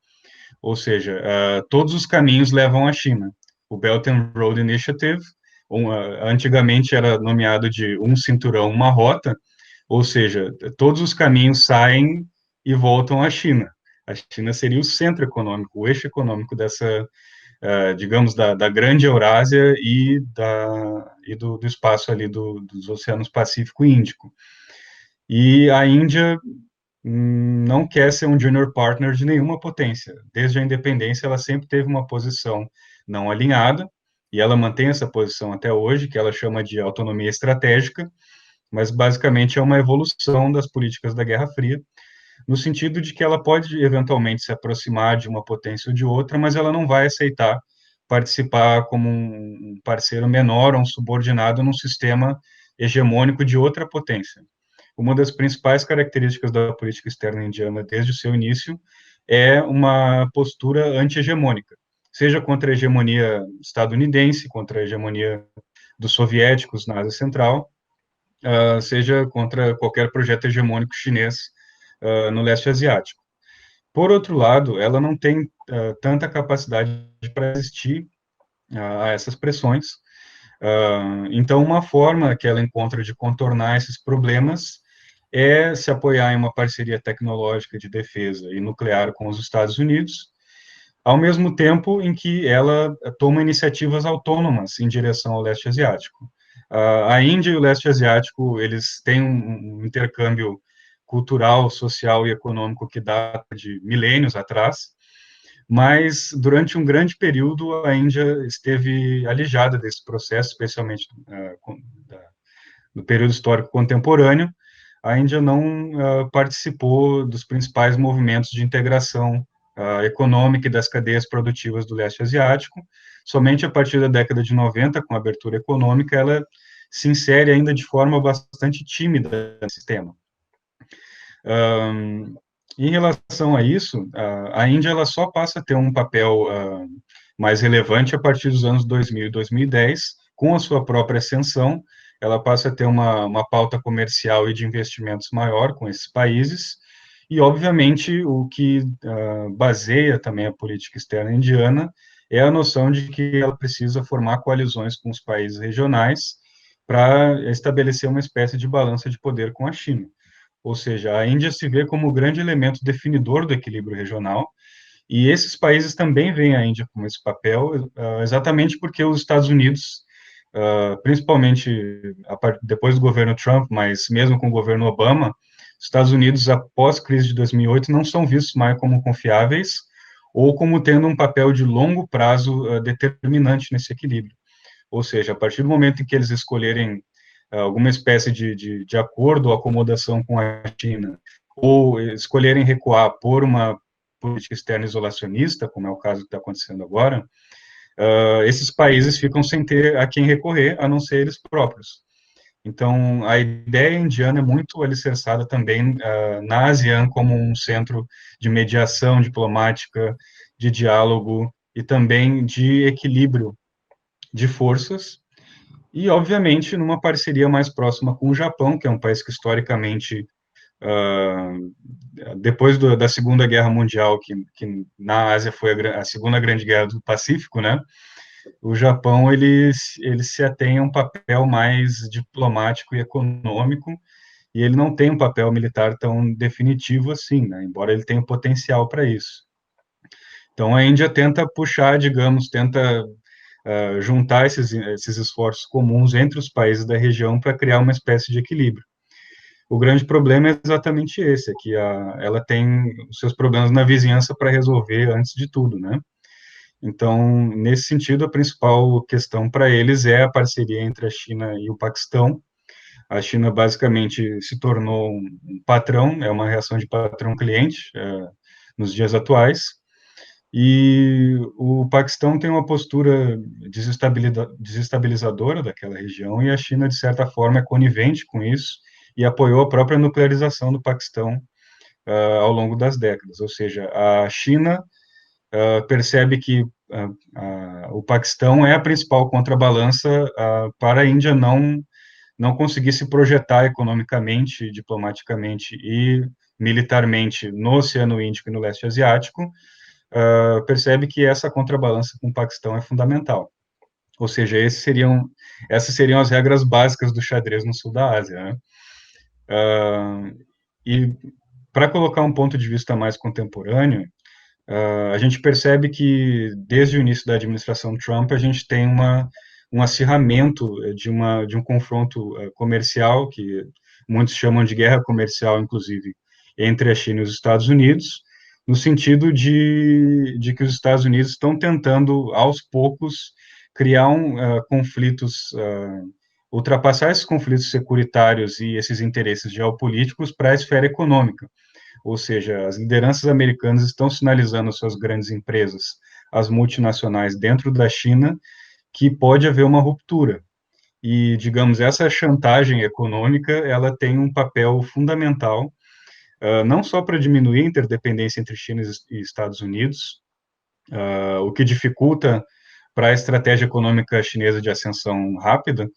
ou seja, todos os caminhos levam à China. O Belt and Road Initiative, antigamente era nomeado de um cinturão, uma rota, ou seja, todos os caminhos saem e voltam à China. A China seria o centro econômico, o eixo econômico dessa, digamos, da grande Eurásia e do espaço ali dos oceanos Pacífico e Índico. E a Índia não quer ser um junior partner de nenhuma potência. Desde a independência, ela sempre teve uma posição não alinhada, e ela mantém essa posição até hoje, que ela chama de autonomia estratégica, mas basicamente é uma evolução das políticas da Guerra Fria, no sentido de que ela pode eventualmente se aproximar de uma potência ou de outra, mas ela não vai aceitar participar como um parceiro menor ou um subordinado num sistema hegemônico de outra potência. Uma das principais características da política externa indiana desde o seu início é uma postura anti-hegemônica, seja contra a hegemonia estadunidense, contra a hegemonia dos soviéticos na Ásia Central, seja contra qualquer projeto hegemônico chinês no leste asiático. Por outro lado, ela não tem tanta capacidade para resistir a essas pressões. Então, uma forma que ela encontra de contornar esses problemas é se apoiar em uma parceria tecnológica de defesa e nuclear com os Estados Unidos, ao mesmo tempo em que ela toma iniciativas autônomas em direção ao leste asiático. A Índia e o leste asiático, eles têm um intercâmbio cultural, social e econômico que data de milênios atrás, mas durante um grande período a Índia esteve alijada desse processo, especialmente no período histórico contemporâneo. A Índia não participou dos principais movimentos de integração econômica e das cadeias produtivas do leste asiático. Somente a partir da década de 90, com a abertura econômica, ela se insere ainda de forma bastante tímida no sistema. Em relação a isso, a Índia ela só passa a ter um papel mais relevante a partir dos anos 2000 e 2010, com a sua própria ascensão. Ela passa a ter uma pauta comercial e de investimentos maior com esses países, e, obviamente, o que baseia também a política externa indiana é a noção de que ela precisa formar coalizões com os países regionais para estabelecer uma espécie de balança de poder com a China. Ou seja, a Índia se vê como o grande elemento definidor do equilíbrio regional, e esses países também veem a Índia como esse papel, exatamente porque os Estados Unidos, principalmente depois do governo Trump, mas mesmo com o governo Obama, os Estados Unidos, após a crise de 2008, não são vistos mais como confiáveis, ou como tendo um papel de longo prazo determinante nesse equilíbrio. Ou seja, a partir do momento em que eles escolherem alguma espécie de acordo ou acomodação com a China, ou escolherem recuar por uma política externa isolacionista, como é o caso que está acontecendo agora, esses países ficam sem ter a quem recorrer, a não ser eles próprios. Então, a ideia indiana é muito alicerçada também na ASEAN como um centro de mediação diplomática, de diálogo e também de equilíbrio de forças, e, obviamente, numa parceria mais próxima com o Japão, que é um país que, historicamente, depois da Segunda Guerra Mundial, que na Ásia foi a Segunda Grande Guerra do Pacífico, né, o Japão, ele se atém a um papel mais diplomático e econômico, e ele não tem um papel militar tão definitivo assim, né, embora ele tenha potencial para isso. Então, a Índia tenta puxar, digamos, tenta juntar esses esforços comuns entre os países da região para criar uma espécie de equilíbrio. O grande problema é exatamente esse, é que ela tem os seus problemas na vizinhança para resolver antes de tudo, né? Então, nesse sentido, a principal questão para eles é a parceria entre a China e o Paquistão. A China basicamente se tornou um patrão, é uma reação de patrão-cliente nos dias atuais, e o Paquistão tem uma postura desestabilizadora daquela região, e a China, de certa forma, é conivente com isso e apoiou a própria nuclearização do Paquistão ao longo das décadas. Ou seja, a China percebe que o Paquistão é a principal contrabalança para a Índia não conseguir se projetar economicamente, diplomaticamente e militarmente no Oceano Índico e no leste asiático, percebe que essa contrabalança com o Paquistão é fundamental. Ou seja, essas seriam as regras básicas do xadrez no sul da Ásia, né? E para colocar um ponto de vista mais contemporâneo, a gente percebe que desde o início da administração Trump a gente tem um acirramento de um confronto comercial, que muitos chamam de guerra comercial, inclusive, entre a China e os Estados Unidos, no sentido de que os Estados Unidos estão tentando, aos poucos, criar conflitos, ultrapassar esses conflitos securitários e esses interesses geopolíticos para a esfera econômica. Ou seja, as lideranças americanas estão sinalizando às suas grandes empresas, as multinacionais dentro da China, que pode haver uma ruptura. E, digamos, essa chantagem econômica, ela tem um papel fundamental, não só para diminuir a interdependência entre China e Estados Unidos, o que dificulta para a estratégia econômica chinesa de ascensão rápida,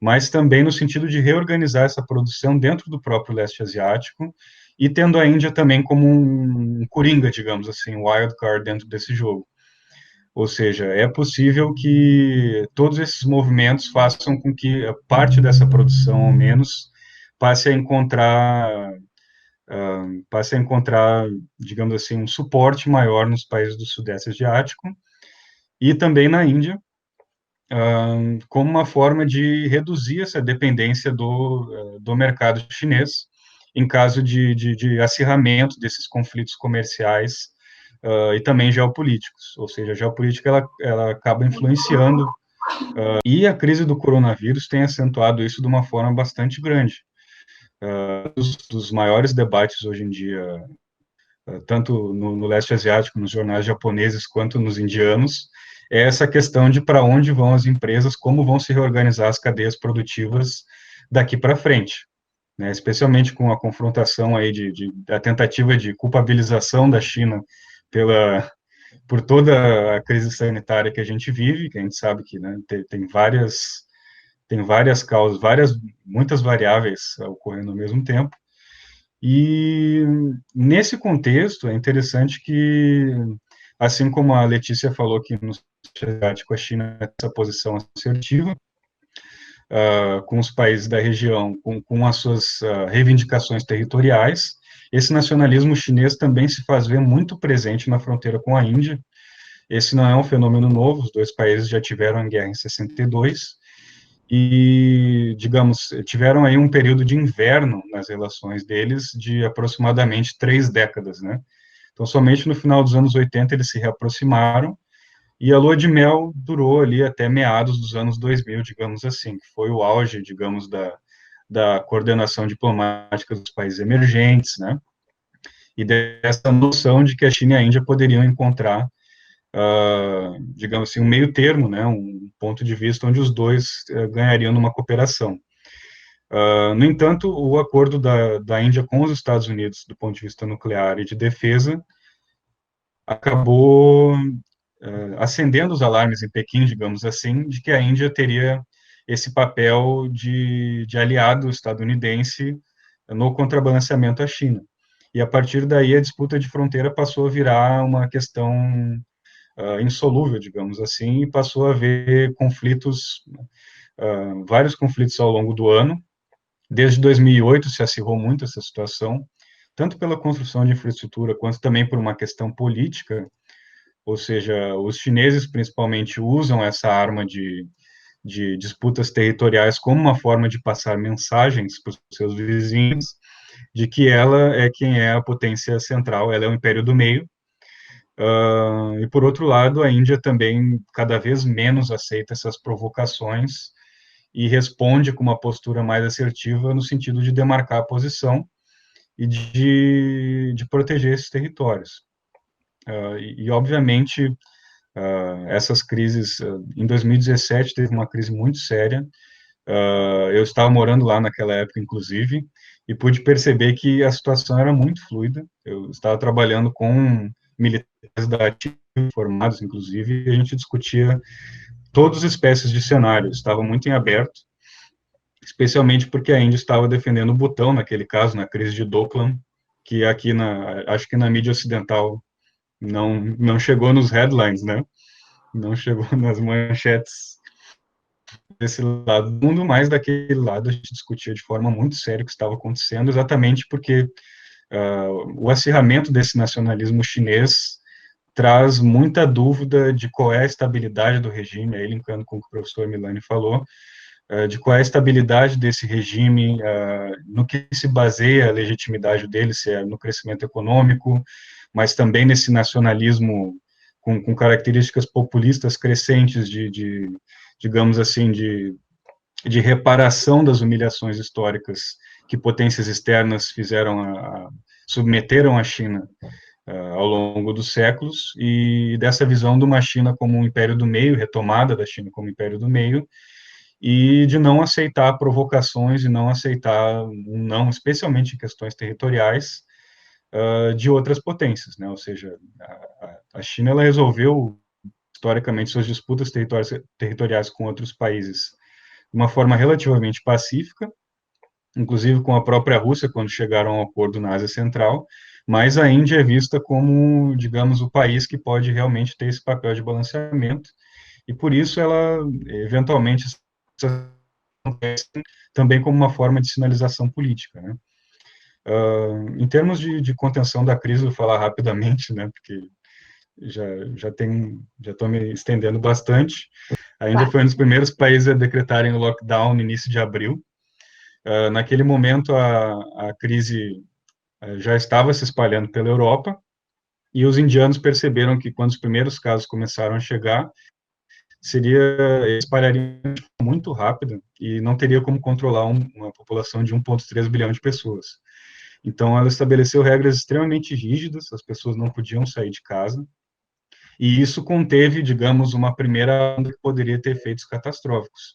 mas também no sentido de reorganizar essa produção dentro do próprio leste asiático, e tendo a Índia também como um coringa, digamos assim, um wild card dentro desse jogo. Ou seja, é possível que todos esses movimentos façam com que a parte dessa produção, ao menos, passe a encontrar, digamos assim, um suporte maior nos países do Sudeste Asiático e também na Índia, como uma forma de reduzir essa dependência do mercado chinês, em caso de acirramento desses conflitos comerciais e também geopolíticos. Ou seja, a geopolítica ela acaba influenciando, e a crise do coronavírus tem acentuado isso de uma forma bastante grande. Dos maiores debates hoje em dia, tanto no leste asiático, nos jornais japoneses, quanto nos indianos, é essa questão de para onde vão as empresas, como vão se reorganizar as cadeias produtivas daqui para frente, né? Especialmente com a confrontação aí da tentativa de culpabilização da China por toda a crise sanitária que a gente vive, que a gente sabe que, né, tem várias causas, muitas variáveis ocorrendo ao mesmo tempo. E nesse contexto é interessante que, assim como a Letícia falou que no asiático a China tem essa posição assertiva, com os países da região, com as suas reivindicações territoriais, esse nacionalismo chinês também se faz ver muito presente na fronteira com a Índia. Esse não é um fenômeno novo, os dois países já tiveram guerra em 62, e, digamos, tiveram aí um período de inverno nas relações deles de aproximadamente 3 décadas, né? Então, somente no final dos anos 80 eles se reaproximaram, e a lua de mel durou ali até meados dos anos 2000, digamos assim, que foi o auge, digamos, da coordenação diplomática dos países emergentes, né? E dessa noção de que a China e a Índia poderiam encontrar, digamos assim, um meio termo, né? Um ponto de vista onde os dois ganhariam numa cooperação. No entanto, o acordo da Índia com os Estados Unidos, do ponto de vista nuclear e de defesa, acabou acendendo os alarmes em Pequim, digamos assim, de que a Índia teria esse papel de aliado estadunidense no contrabalanceamento à China. E, a partir daí, a disputa de fronteira passou a virar uma questão insolúvel, digamos assim, e passou a haver conflitos, vários conflitos ao longo do ano. Desde 2008 se acirrou muito essa situação, tanto pela construção de infraestrutura, quanto também por uma questão política, ou seja, os chineses principalmente usam essa arma de disputas territoriais como uma forma de passar mensagens para os seus vizinhos, de que ela é quem é a potência central, ela é o império do meio. E, por outro lado, a Índia também cada vez menos aceita essas provocações e responde com uma postura mais assertiva no sentido de demarcar a posição e de proteger esses territórios. Obviamente, essas crises, em 2017 teve uma crise muito séria, eu estava morando lá naquela época, inclusive, e pude perceber que a situação era muito fluida. Eu estava trabalhando com militares da ativa, formados, inclusive, e a gente discutia todas as espécies de cenários, estava muito em aberto, especialmente porque a Índia estava defendendo o Butão, naquele caso, na crise de Doklam, que aqui, acho que na mídia ocidental não chegou nos headlines, né? Não chegou nas manchetes desse lado do mundo, mas daquele lado a gente discutia de forma muito séria o que estava acontecendo, exatamente porque o acirramento desse nacionalismo chinês traz muita dúvida de qual é a estabilidade do regime, aí linkando com o que o professor Milani falou, de qual é a estabilidade desse regime, no que se baseia a legitimidade dele, se é no crescimento econômico, mas também nesse nacionalismo com características populistas crescentes digamos assim, de reparação das humilhações históricas que potências externas submeteram a China ao longo dos séculos, e dessa visão de uma China como um império do meio, retomada da China como império do meio, e de não aceitar provocações e não aceitar um não, especialmente em questões territoriais, de outras potências, né? Ou seja, a China ela resolveu historicamente suas disputas territoriais com outros países de uma forma relativamente pacífica, inclusive com a própria Rússia quando chegaram ao acordo na Ásia Central, mas a Índia é vista como, digamos, o país que pode realmente ter esse papel de balanceamento, e por isso ela eventualmente também como uma forma de sinalização política, né? Em termos de contenção da crise, vou falar rapidamente, né, porque já estou me estendendo bastante. A Índia foi um dos primeiros países a decretarem o lockdown no início de abril. Naquele momento, a crise já estava se espalhando pela Europa, e os indianos perceberam que quando os primeiros casos começaram a chegar, espalharia muito rápido e não teria como controlar uma população de 1,3 bilhão de pessoas. Então, ela estabeleceu regras extremamente rígidas, as pessoas não podiam sair de casa, e isso conteve, digamos, uma primeira onda que poderia ter efeitos catastróficos.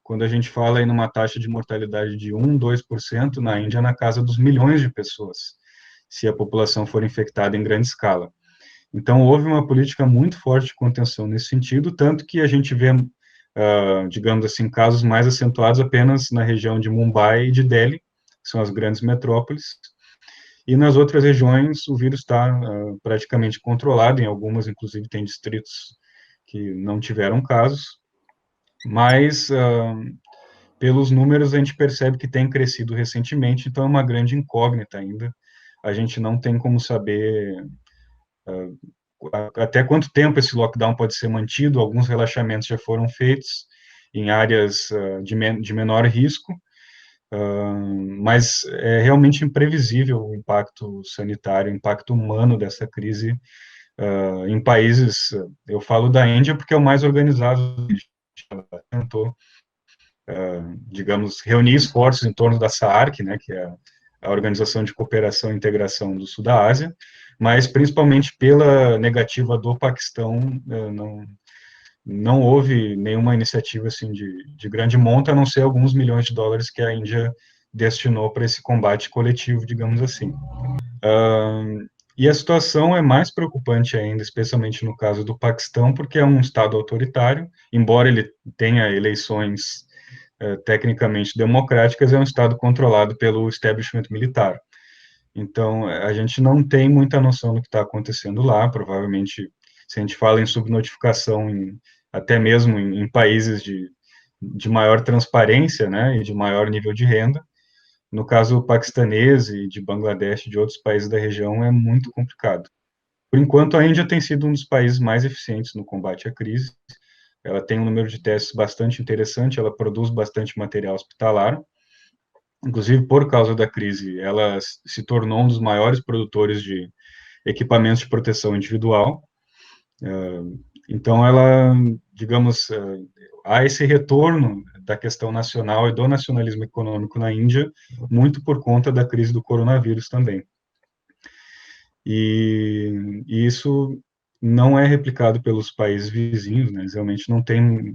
Quando a gente fala em uma taxa de mortalidade de 1, 2%, na Índia, na casa dos milhões de pessoas, se a população for infectada em grande escala. Então, houve uma política muito forte de contenção nesse sentido, tanto que a gente vê, digamos assim, casos mais acentuados apenas na região de Mumbai e de Delhi, que são as grandes metrópoles, e nas outras regiões o vírus está praticamente controlado, em algumas, inclusive, tem distritos que não tiveram casos, mas, pelos números, a gente percebe que tem crescido recentemente, então é uma grande incógnita ainda, a gente não tem como saber até quanto tempo esse lockdown pode ser mantido. Alguns relaxamentos já foram feitos em áreas de menor risco, Mas é realmente imprevisível o impacto sanitário, o impacto humano dessa crise em países. Eu falo da Índia porque é o mais organizado. Ela tentou, digamos, reunir esforços em torno da SAARC, né, que é a Organização de Cooperação e Integração do Sul da Ásia, mas principalmente pela negativa do Paquistão, não houve nenhuma iniciativa assim de grande monta, a não ser alguns milhões de dólares que a Índia destinou para esse combate coletivo, digamos assim. E a situação é mais preocupante ainda, especialmente no caso do Paquistão, porque é um estado autoritário, embora ele tenha eleições tecnicamente democráticas, é um estado controlado pelo establishment militar. Então, a gente não tem muita noção do que está acontecendo lá, provavelmente, se a gente fala em subnotificação, até mesmo em países de maior transparência, né, e de maior nível de renda, no caso paquistanês e de Bangladesh e de outros países da região, é muito complicado. Por enquanto, a Índia tem sido um dos países mais eficientes no combate à crise. Ela tem um número de testes bastante interessante, ela produz bastante material hospitalar. Inclusive, por causa da crise, ela se tornou um dos maiores produtores de equipamentos de proteção individual. Então, ela, digamos, há esse retorno da questão nacional e do nacionalismo econômico na Índia, muito por conta da crise do coronavírus também. E isso não é replicado pelos países vizinhos, né? Eles realmente não têm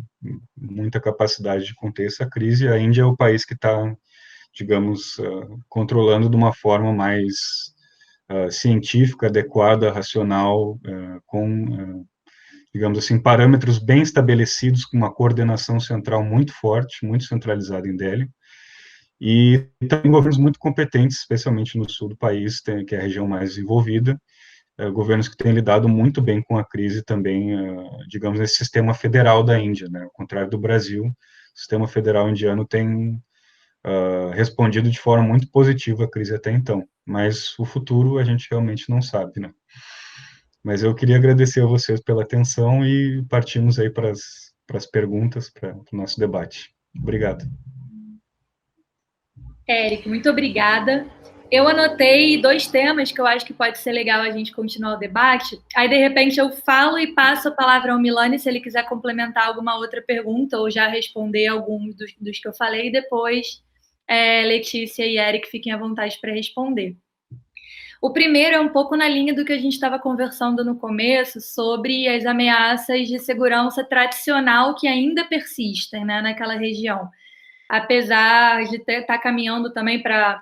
muita capacidade de conter essa crise. A Índia é o país que está, digamos, controlando de uma forma mais científica, adequada, racional, com digamos assim, parâmetros bem estabelecidos, com uma coordenação central muito forte, muito centralizada em Delhi, e também governos muito competentes, especialmente no sul do país, que é a região mais desenvolvida, governos que têm lidado muito bem com a crise também, digamos, esse sistema federal da Índia, né? Ao contrário do Brasil, o sistema federal indiano tem respondido de forma muito positiva à crise até então, mas o futuro a gente realmente não sabe, né? Mas eu queria agradecer a vocês pela atenção e partimos aí para as perguntas, para o nosso debate. Obrigado. Érico, muito obrigada. Eu anotei 2 temas que eu acho que pode ser legal a gente continuar o debate. Aí, de repente, eu falo e passo a palavra ao Milani, se ele quiser complementar alguma outra pergunta ou já responder alguns dos que eu falei. E depois, Letícia e Érico fiquem à vontade para responder. O primeiro é um pouco na linha do que a gente estava conversando no começo sobre as ameaças de segurança tradicional que ainda persistem, né, naquela região. Apesar de estar caminhando também para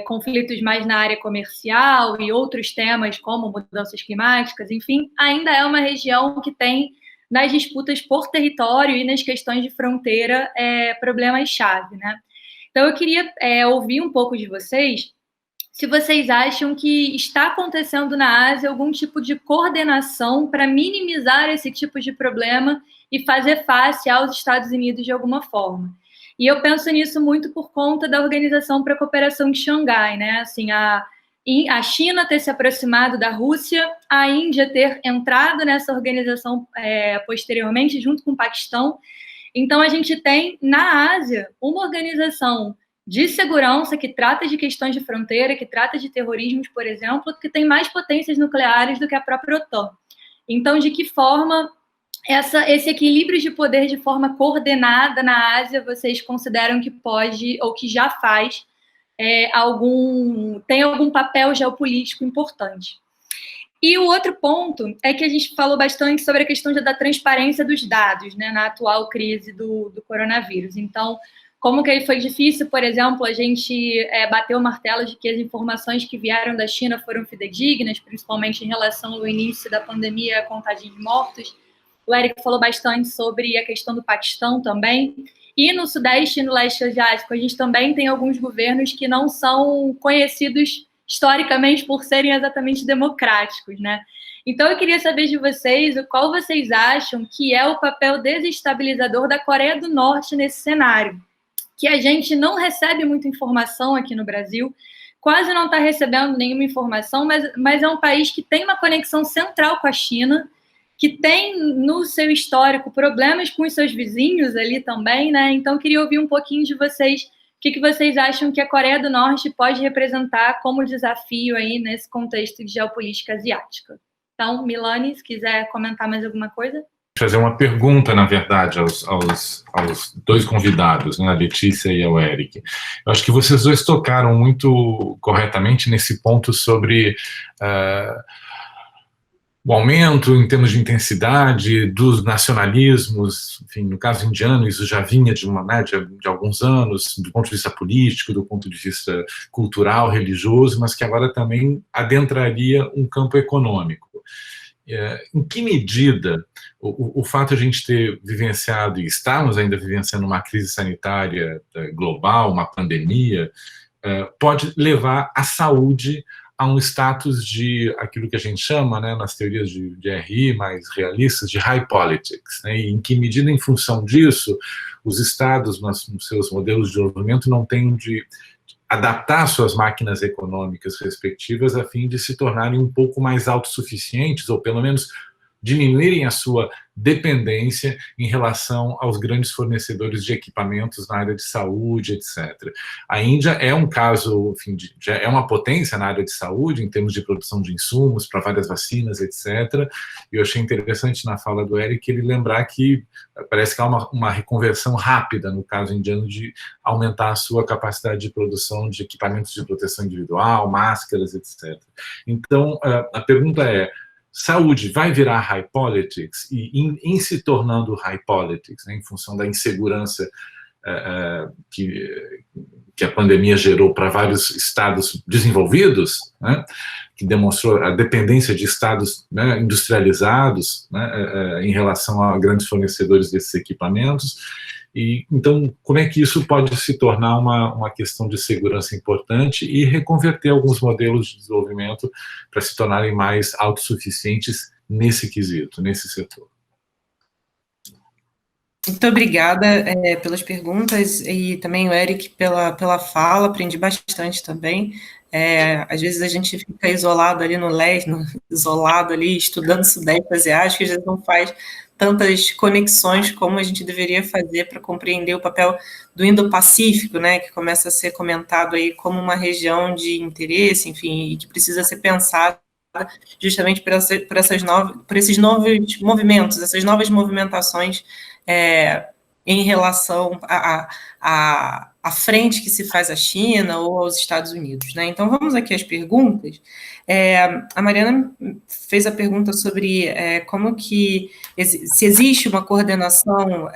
conflitos mais na área comercial e outros temas como mudanças climáticas, enfim, ainda é uma região que tem, nas disputas por território e nas questões de fronteira, problemas-chave, né? Então, eu queria ouvir um pouco de vocês, se vocês acham que está acontecendo na Ásia algum tipo de coordenação para minimizar esse tipo de problema e fazer face aos Estados Unidos de alguma forma. E eu penso nisso muito por conta da Organização para a Cooperação de Xangai, né? Assim, a China ter se aproximado da Rússia, a Índia ter entrado nessa organização posteriormente, junto com o Paquistão. Então, a gente tem, na Ásia, uma organização de segurança que trata de questões de fronteira, que trata de terrorismo, por exemplo, que tem mais potências nucleares do que a própria OTAN. Então, de que forma esse equilíbrio de poder de forma coordenada na Ásia vocês consideram que pode, ou que já faz, tem algum papel geopolítico importante? E o outro ponto é que a gente falou bastante sobre a questão da transparência dos dados, né, na atual crise do coronavírus. Então, como que foi difícil, por exemplo, a gente bater o martelo de que as informações que vieram da China foram fidedignas, principalmente em relação ao início da pandemia e a contagem de mortos. O Érico falou bastante sobre a questão do Paquistão também. E no Sudeste e no Leste Asiático, a gente também tem alguns governos que não são conhecidos historicamente por serem exatamente democráticos, né? Então, eu queria saber de vocês qual vocês acham que é o papel desestabilizador da Coreia do Norte nesse cenário, que a gente não recebe muita informação aqui no Brasil, quase não está recebendo nenhuma informação, mas é um país que tem uma conexão central com a China, que tem no seu histórico problemas com os seus vizinhos ali também, né? Então, eu queria ouvir um pouquinho de vocês que vocês acham que a Coreia do Norte pode representar como desafio aí nesse contexto de geopolítica asiática? Então, Milani, se quiser comentar mais alguma coisa. Fazer uma pergunta, na verdade, aos dois convidados, né, a Letícia e ao Eric. Eu acho que vocês dois tocaram muito corretamente nesse ponto sobre o aumento em termos de intensidade dos nacionalismos. Enfim, no caso indiano, isso já vinha de alguns anos, do ponto de vista político, do ponto de vista cultural, religioso, mas que agora também adentraria um campo econômico. Em que medida o fato de a gente ter vivenciado, e estamos ainda vivenciando uma crise sanitária global, uma pandemia, pode levar a saúde a um status de aquilo que a gente chama, né, nas teorias de RI mais realistas, de high politics, né, e em que medida, em função disso, os estados, nos seus modelos de desenvolvimento, não têm de adaptar suas máquinas econômicas respectivas a fim de se tornarem um pouco mais autossuficientes, ou pelo menos diminuírem a sua dependência em relação aos grandes fornecedores de equipamentos na área de saúde, etc. A Índia é um caso, enfim, já é uma potência na área de saúde, em termos de produção de insumos para várias vacinas, etc. E eu achei interessante na fala do Eric ele lembrar que parece que há uma reconversão rápida no caso indiano de aumentar a sua capacidade de produção de equipamentos de proteção individual, máscaras, etc. Então, a pergunta é, saúde vai virar high politics, e em se tornando high politics, né, em função da insegurança que a pandemia gerou para vários estados desenvolvidos, né, que demonstrou a dependência de estados, né, industrializados, né, em relação a grandes fornecedores desses equipamentos. E, então, como é que isso pode se tornar uma questão de segurança importante e reconverter alguns modelos de desenvolvimento para se tornarem mais autossuficientes nesse quesito, nesse setor? Muito obrigada pelas perguntas e também o Eric pela fala, aprendi bastante também. Às vezes a gente fica isolado ali no leste, isolado ali estudando Sudeste Asiático, às vezes não faz tantas conexões como a gente deveria fazer para compreender o papel do Indo-Pacífico, né, que começa a ser comentado aí como uma região de interesse, enfim, e que precisa ser pensada justamente por esses novos movimentos, essas novas movimentações em relação à frente que se faz à China ou aos Estados Unidos, né? Então, vamos aqui às perguntas. A Mariana fez a pergunta sobre como que, se existe uma coordenação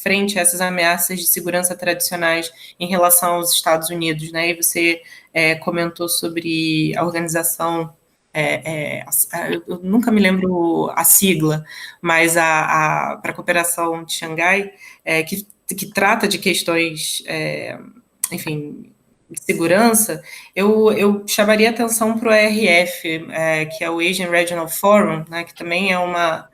frente a essas ameaças de segurança tradicionais em relação aos Estados Unidos, né? E você comentou sobre a organização, eu nunca me lembro a sigla, mas para a cooperação de Xangai, que trata de questões, enfim, de segurança, eu chamaria atenção para o ARF, que é o Asian Regional Forum, né, que também é uma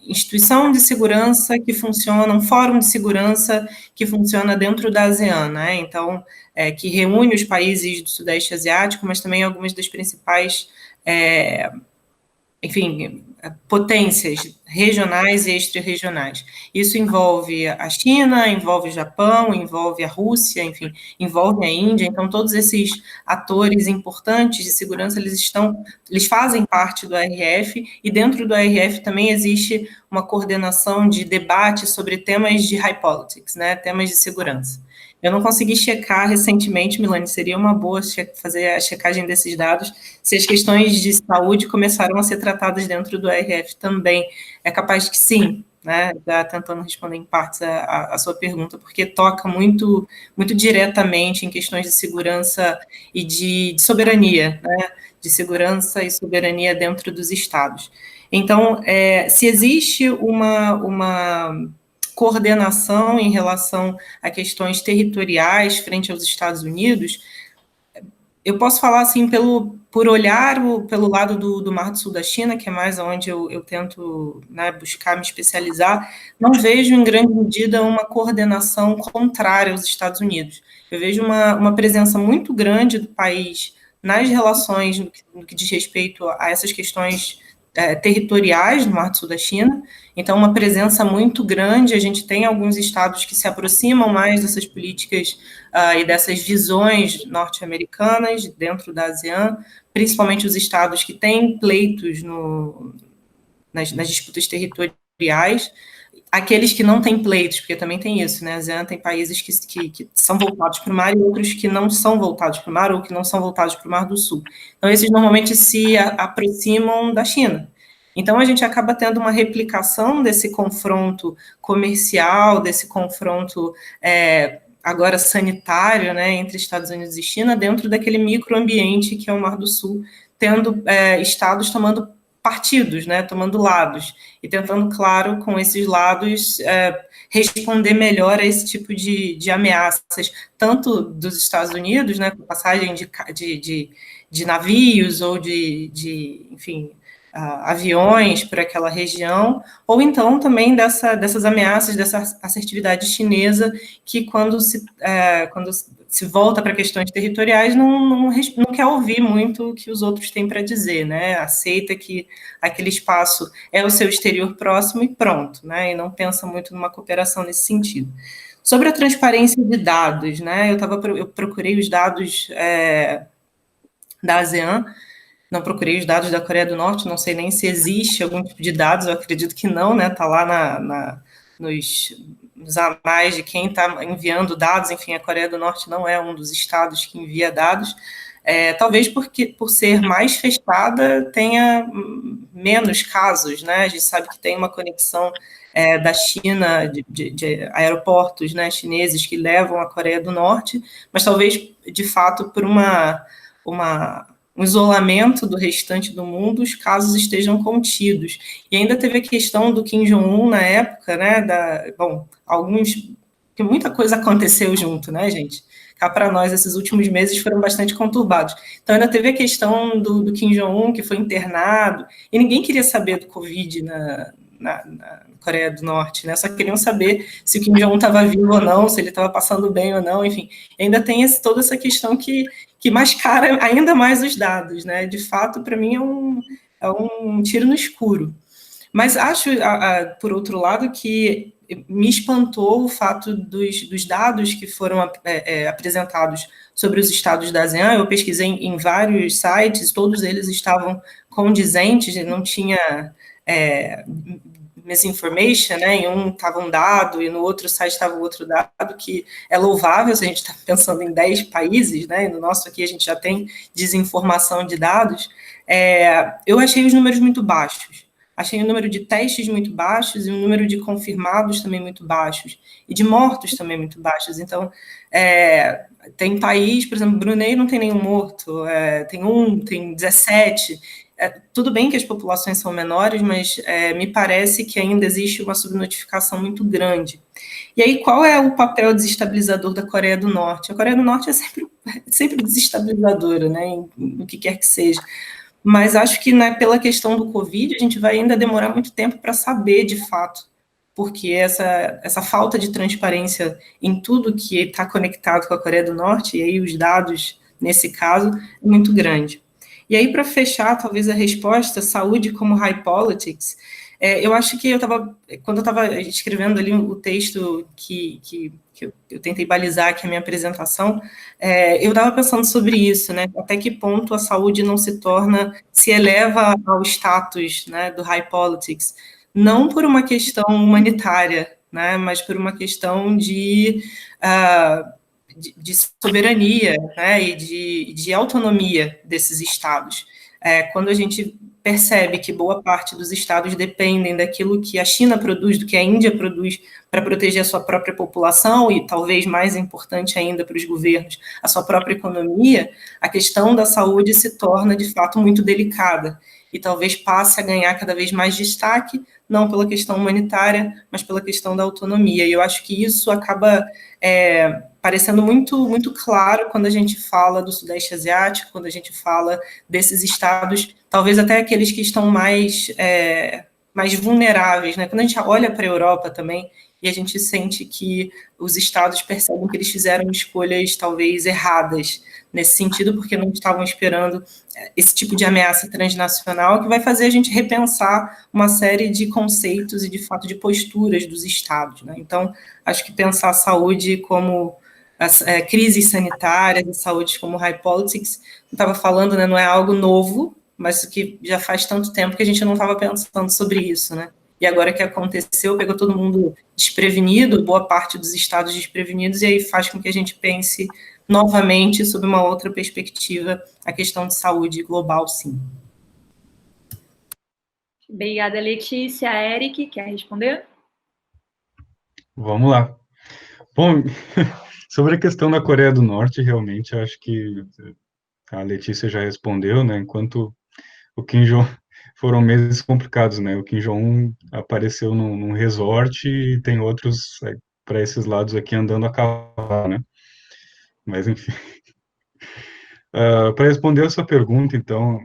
instituição de segurança que funciona, um fórum de segurança que funciona dentro da ASEAN, né? Então, que reúne os países do Sudeste Asiático, mas também algumas das principais, enfim, potências regionais e extra-regionais. Isso envolve a China, envolve o Japão, envolve a Rússia, enfim, envolve a Índia. Então, todos esses atores importantes de segurança, eles fazem parte do ARF, e dentro do ARF também existe uma coordenação de debate sobre temas de high politics, né, temas de segurança. Eu não consegui checar recentemente, Milani, seria uma boa fazer a checagem desses dados, se as questões de saúde começaram a ser tratadas dentro do ARF também. É capaz que sim, né? Já tentando responder em partes a sua pergunta, porque toca muito, muito diretamente em questões de segurança e de soberania, né? De segurança e soberania dentro dos estados. Então, se existe uma coordenação em relação a questões territoriais frente aos Estados Unidos, eu posso falar assim, por olhar pelo lado do Mar do Sul da China, que é mais onde eu tento, né, buscar me especializar, não vejo em grande medida uma coordenação contrária aos Estados Unidos. Eu vejo uma presença muito grande do país nas relações no que diz respeito a essas questões territoriais no Mar do Sul da China, então uma presença muito grande. A gente tem alguns estados que se aproximam mais dessas políticas e dessas visões norte-americanas dentro da ASEAN, principalmente os estados que têm pleitos nas disputas territoriais, aqueles que não têm pleitos, porque também tem isso, né? A ASEAN tem países que são voltados para o mar e outros que não são voltados para o mar ou que não são voltados para o Mar do Sul. Então, esses normalmente se aproximam da China. Então, a gente acaba tendo uma replicação desse confronto comercial, desse confronto agora sanitário, né, entre Estados Unidos e China, dentro daquele microambiente que é o Mar do Sul, tendo estados tomando partidos, né, tomando lados, e tentando, claro, com esses lados, responder melhor a esse tipo de ameaças, tanto dos Estados Unidos, né, com passagem de navios ou enfim, aviões por aquela região, ou então também dessas ameaças, dessa assertividade chinesa, que quando se volta para questões territoriais, não quer ouvir muito o que os outros têm para dizer, né? Aceita que aquele espaço é o seu exterior próximo e pronto, né? E não pensa muito numa cooperação nesse sentido. Sobre a transparência de dados, né? Eu procurei os dados da ASEAN, não procurei os dados da Coreia do Norte, não sei nem se existe algum tipo de dados, eu acredito que não, né? Está lá nos anais de quem está enviando dados. Enfim, a Coreia do Norte não é um dos estados que envia dados, talvez por ser mais fechada tenha menos casos, né? A gente sabe que tem uma conexão da China, de aeroportos, né, chineses que levam à Coreia do Norte, mas talvez, de fato, por um isolamento do restante do mundo, os casos estejam contidos. E ainda teve a questão do Kim Jong-un na época, né, que muita coisa aconteceu junto, né, gente? Cá para nós, esses últimos meses foram bastante conturbados. Então, ainda teve a questão do Kim Jong-un, que foi internado, e ninguém queria saber do Covid na Coreia do Norte, né? Só queriam saber se o Kim Jong-un estava vivo ou não, se ele estava passando bem ou não, enfim. Ainda tem toda essa questão que mascara ainda mais os dados, né? De fato, para mim, é um tiro no escuro. Mas acho, por outro lado, que me espantou o fato dos dados que foram apresentados sobre os estados da ASEAN. Eu pesquisei em vários sites, todos eles estavam condizentes, não tinha misinformation, né? Em um estava um dado e no outro site estava outro dado, que é louvável se a gente está pensando em 10 países, né? E no nosso aqui a gente já tem desinformação de dados. Eu achei os números muito baixos. Achei o número de testes muito baixos e o número de confirmados também muito baixos, e de mortos também muito baixos. Então, tem país, por exemplo, Brunei não tem nenhum morto, tem 17. Tudo bem que as populações são menores, mas me parece que ainda existe uma subnotificação muito grande. E aí, qual é o papel desestabilizador da Coreia do Norte? A Coreia do Norte é sempre desestabilizadora, né, no que quer que seja. Mas acho que, né, pela questão do Covid, a gente vai ainda demorar muito tempo para saber, de fato, porque essa falta de transparência em tudo que está conectado com a Coreia do Norte, e aí os dados, nesse caso, é muito grande. E aí, para fechar, talvez a resposta, saúde como high politics, eu acho que quando eu estava escrevendo ali o texto que eu tentei balizar aqui a minha apresentação, eu estava pensando sobre isso, né? Até que ponto a saúde não se eleva ao status, né, do high politics, não por uma questão humanitária, né, mas por uma questão de soberania, né, e de autonomia desses estados. Quando a gente percebe que boa parte dos estados dependem daquilo que a China produz, do que a Índia produz, para proteger a sua própria população e, talvez mais importante ainda para os governos, a sua própria economia, a questão da saúde se torna, de fato, muito delicada e talvez passe a ganhar cada vez mais destaque, não pela questão humanitária, mas pela questão da autonomia. E eu acho que isso acaba parecendo muito, muito claro quando a gente fala do Sudeste Asiático, quando a gente fala desses estados, talvez até aqueles que estão mais vulneráveis, né? Quando a gente olha para a Europa também, e a gente sente que os estados percebem que eles fizeram escolhas talvez erradas nesse sentido, porque não estavam esperando esse tipo de ameaça transnacional, que vai fazer a gente repensar uma série de conceitos e, de fato, de posturas dos estados, né? Então, acho que pensar a saúde como as crises sanitárias e saúde como high politics, eu estava falando, né, não é algo novo, mas que já faz tanto tempo que a gente não estava pensando sobre isso, né? E agora que aconteceu, pegou todo mundo desprevenido, boa parte dos estados desprevenidos, e aí faz com que a gente pense novamente sob uma outra perspectiva a questão de saúde global, sim. Obrigada, Letícia. Eric, quer responder? Vamos lá. Bom, sobre a questão da Coreia do Norte, realmente, eu acho que a Letícia já respondeu, né? Enquanto o Kim Jong foram meses complicados, né? O Kim Jong-un apareceu num resort e tem outros para esses lados aqui andando a cavalo, né? Mas enfim. Para responder a sua pergunta, então,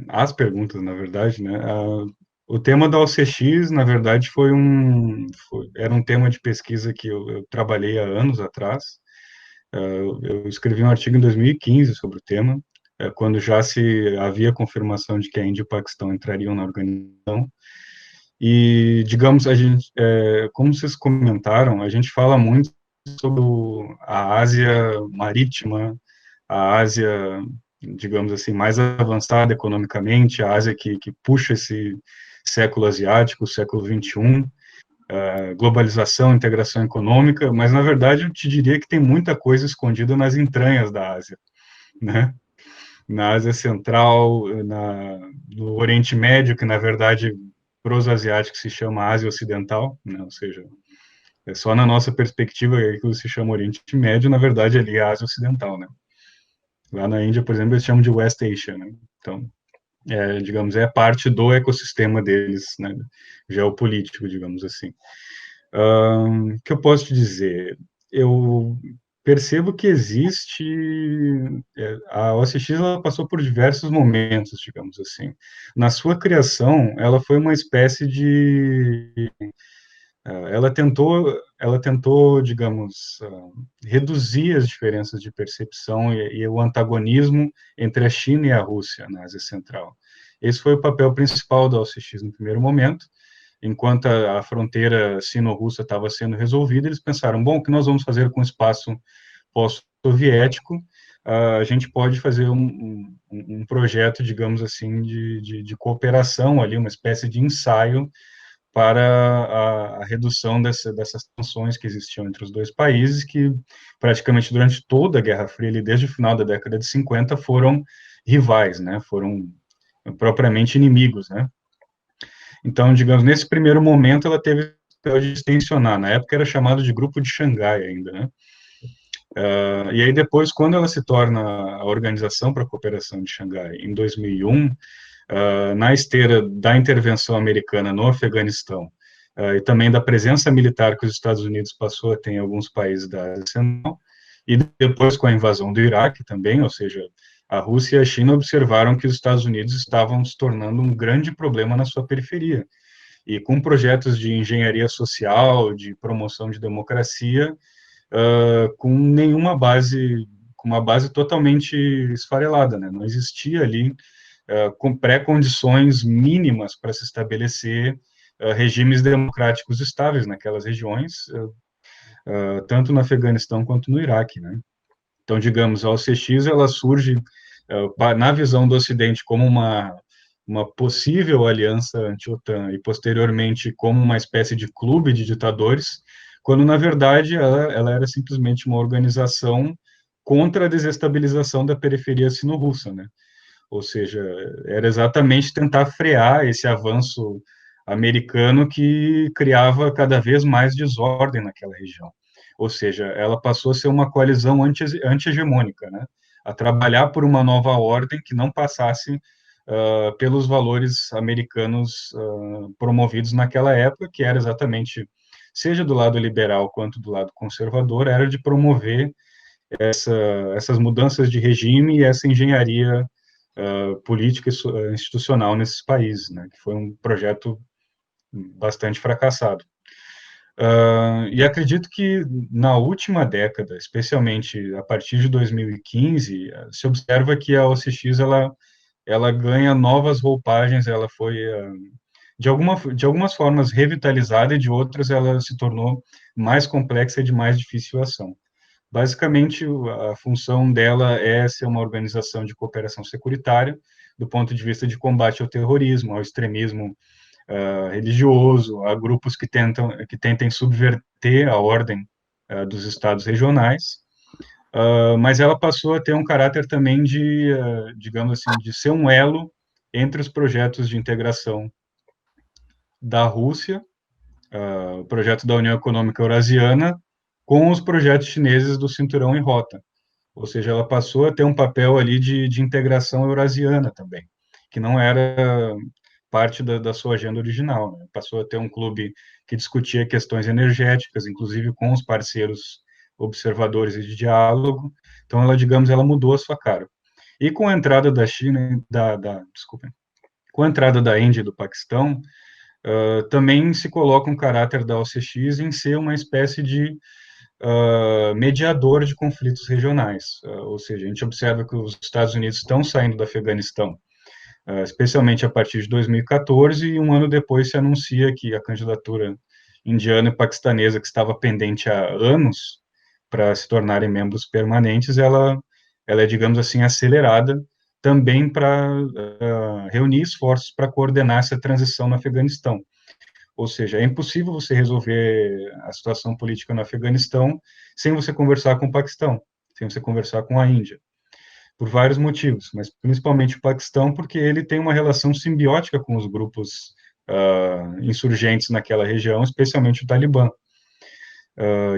as perguntas, na verdade, né? O tema da OCX, na verdade, era um tema de pesquisa que eu trabalhei há anos atrás. Eu escrevi um artigo em 2015 sobre o tema, quando já se havia confirmação de que a Índia e o Paquistão entrariam na organização. E, digamos, como vocês comentaram, a gente fala muito sobre a Ásia marítima, a Ásia, digamos assim, mais avançada economicamente, a Ásia que puxa esse século asiático, o século XXI, globalização, integração econômica, mas, na verdade, eu te diria que tem muita coisa escondida nas entranhas da Ásia, né? Na Ásia Central, no Oriente Médio, que, na verdade, para os asiáticos se chama Ásia Ocidental, né? Ou seja, é só na nossa perspectiva que se chama Oriente Médio, na verdade, ali é a Ásia Ocidental, né? Lá na Índia, por exemplo, eles chamam de West Asia, né? Então, digamos, é parte do ecossistema deles, né? Geopolítico, digamos assim. O que eu posso te dizer? Eu percebo que existe a OCX, ela passou por diversos momentos, digamos assim. Na sua criação, ela foi uma espécie de ela tentou, digamos, reduzir as diferenças de percepção e o antagonismo entre a China e a Rússia na Ásia Central. Esse foi o papel principal da OCX no primeiro momento. Enquanto a fronteira sino-russa estava sendo resolvida, eles pensaram, bom, o que nós vamos fazer com o espaço pós-soviético? A gente pode fazer um projeto, digamos assim, de cooperação ali, uma espécie de ensaio para a redução dessas tensões que existiam entre os dois países, que praticamente durante toda a Guerra Fria, ali, desde o final da década de 50, foram rivais, né? Foram propriamente inimigos, né? Então, digamos, nesse primeiro momento, ela teve o papel de tensionar. Na época era chamado de Grupo de Xangai ainda, né? E aí depois, quando ela se torna a Organização para a Cooperação de Xangai, em 2001, na esteira da intervenção americana no Afeganistão, e também da presença militar que os Estados Unidos passou a ter em alguns países da Ásia Central, e depois com a invasão do Iraque também, ou seja, a Rússia e a China observaram que os Estados Unidos estavam se tornando um grande problema na sua periferia, e com projetos de engenharia social, de promoção de democracia, com nenhuma base, com uma base totalmente esfarelada, né? Não existia ali com pré-condições mínimas para se estabelecer regimes democráticos estáveis naquelas regiões, tanto no Afeganistão quanto no Iraque, né? Então, digamos, a OCX, ela surge, na visão do Ocidente, como uma possível aliança anti-OTAN e, posteriormente, como uma espécie de clube de ditadores, quando, na verdade, ela era simplesmente uma organização contra a desestabilização da periferia sino-russa, né? Ou seja, era exatamente tentar frear esse avanço americano que criava cada vez mais desordem naquela região. Ou seja, ela passou a ser uma coalizão anti-hegemônica, né? A trabalhar por uma nova ordem que não passasse pelos valores americanos promovidos naquela época, que era exatamente, seja do lado liberal quanto do lado conservador, era de promover essas mudanças de regime e essa engenharia política e institucional nesses países, né, que foi um projeto bastante fracassado. E acredito que na última década, especialmente a partir de 2015, se observa que a OCX ela ganha novas roupagens, ela foi de algumas formas revitalizada e de outras ela se tornou mais complexa e de mais difícil ação. Basicamente, a função dela é ser uma organização de cooperação securitária, do ponto de vista de combate ao terrorismo, ao extremismo religioso, a grupos que tentem subverter a ordem dos estados regionais, mas ela passou a ter um caráter também de, digamos assim, de ser um elo entre os projetos de integração da Rússia, o projeto da União Econômica Eurasiana, com os projetos chineses do Cinturão em Rota. Ou seja, ela passou a ter um papel ali de integração eurasiana também, que não era parte da sua agenda original, né? Passou a ter um clube que discutia questões energéticas, inclusive com os parceiros observadores e de diálogo. Então, ela, digamos, ela mudou a sua cara. E com a entrada da China, desculpem, com a entrada da Índia e do Paquistão, também se coloca um caráter da OCX em ser uma espécie de mediador de conflitos regionais. Ou seja, a gente observa que os Estados Unidos estão saindo do Afeganistão, especialmente a partir de 2014, e um ano depois se anuncia que a candidatura indiana e paquistanesa, que estava pendente há anos para se tornarem membros permanentes, ela é, digamos assim, acelerada também para reunir esforços para coordenar essa transição no Afeganistão. Ou seja, é impossível você resolver a situação política no Afeganistão sem você conversar com o Paquistão, sem você conversar com a Índia, por vários motivos, mas principalmente o Paquistão, porque ele tem uma relação simbiótica com os grupos insurgentes naquela região, especialmente o Talibã.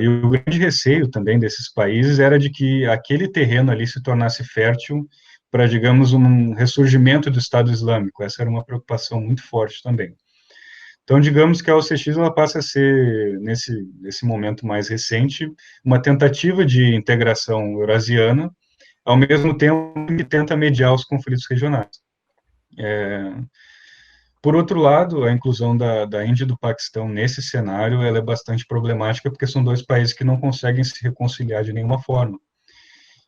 E o grande receio também desses países era de que aquele terreno ali se tornasse fértil para, digamos, um ressurgimento do Estado Islâmico. Essa era uma preocupação muito forte também. Então, digamos que a OCX ela passa a ser, nesse momento mais recente, uma tentativa de integração eurasiana, ao mesmo tempo que tenta mediar os conflitos regionais. Por outro lado, a inclusão da Índia e do Paquistão nesse cenário ela é bastante problemática, porque são dois países que não conseguem se reconciliar de nenhuma forma.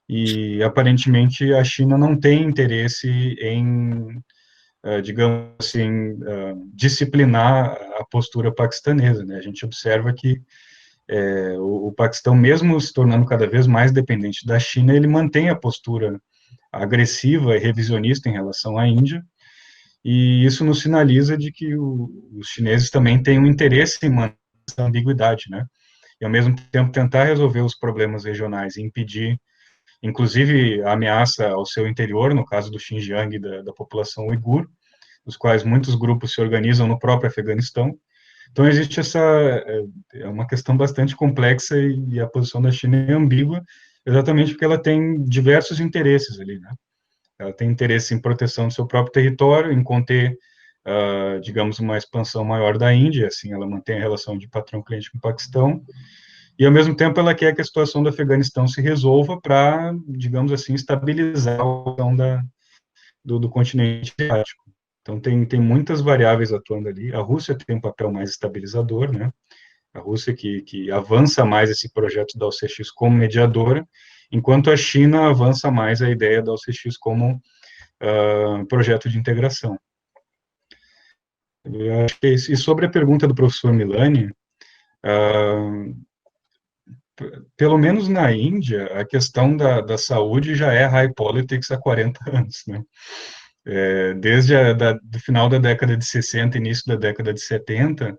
E, aparentemente, a China não tem interesse em, digamos assim, disciplinar a postura paquistanesa, né? A gente observa que o Paquistão, mesmo se tornando cada vez mais dependente da China, ele mantém a postura agressiva e revisionista em relação à Índia, e isso nos sinaliza de que os chineses também têm um interesse em manter essa ambiguidade, né? E, ao mesmo tempo, tentar resolver os problemas regionais e impedir, inclusive, a ameaça ao seu interior, no caso do Xinjiang e da população uigur, dos quais muitos grupos se organizam no próprio Afeganistão. Então, existe uma questão bastante complexa e a posição da China é ambígua, exatamente porque ela tem diversos interesses ali, né? Ela tem interesse em proteção do seu próprio território, em conter, digamos, uma expansão maior da Índia, assim, ela mantém a relação de patrão-cliente com o Paquistão, e, ao mesmo tempo, ela quer que a situação do Afeganistão se resolva para, digamos assim, estabilizar a situação do continente asiático. Então, tem muitas variáveis atuando ali. A Rússia tem um papel mais estabilizador, né? A Rússia que avança mais esse projeto da OCX como mediadora, enquanto a China avança mais a ideia da OCX como projeto de integração. Eu acho que é isso. E sobre a pergunta do professor Milani, pelo menos na Índia, a questão da saúde já é high politics há 40 anos, né? Desde do final da década de 60, início da década de 70,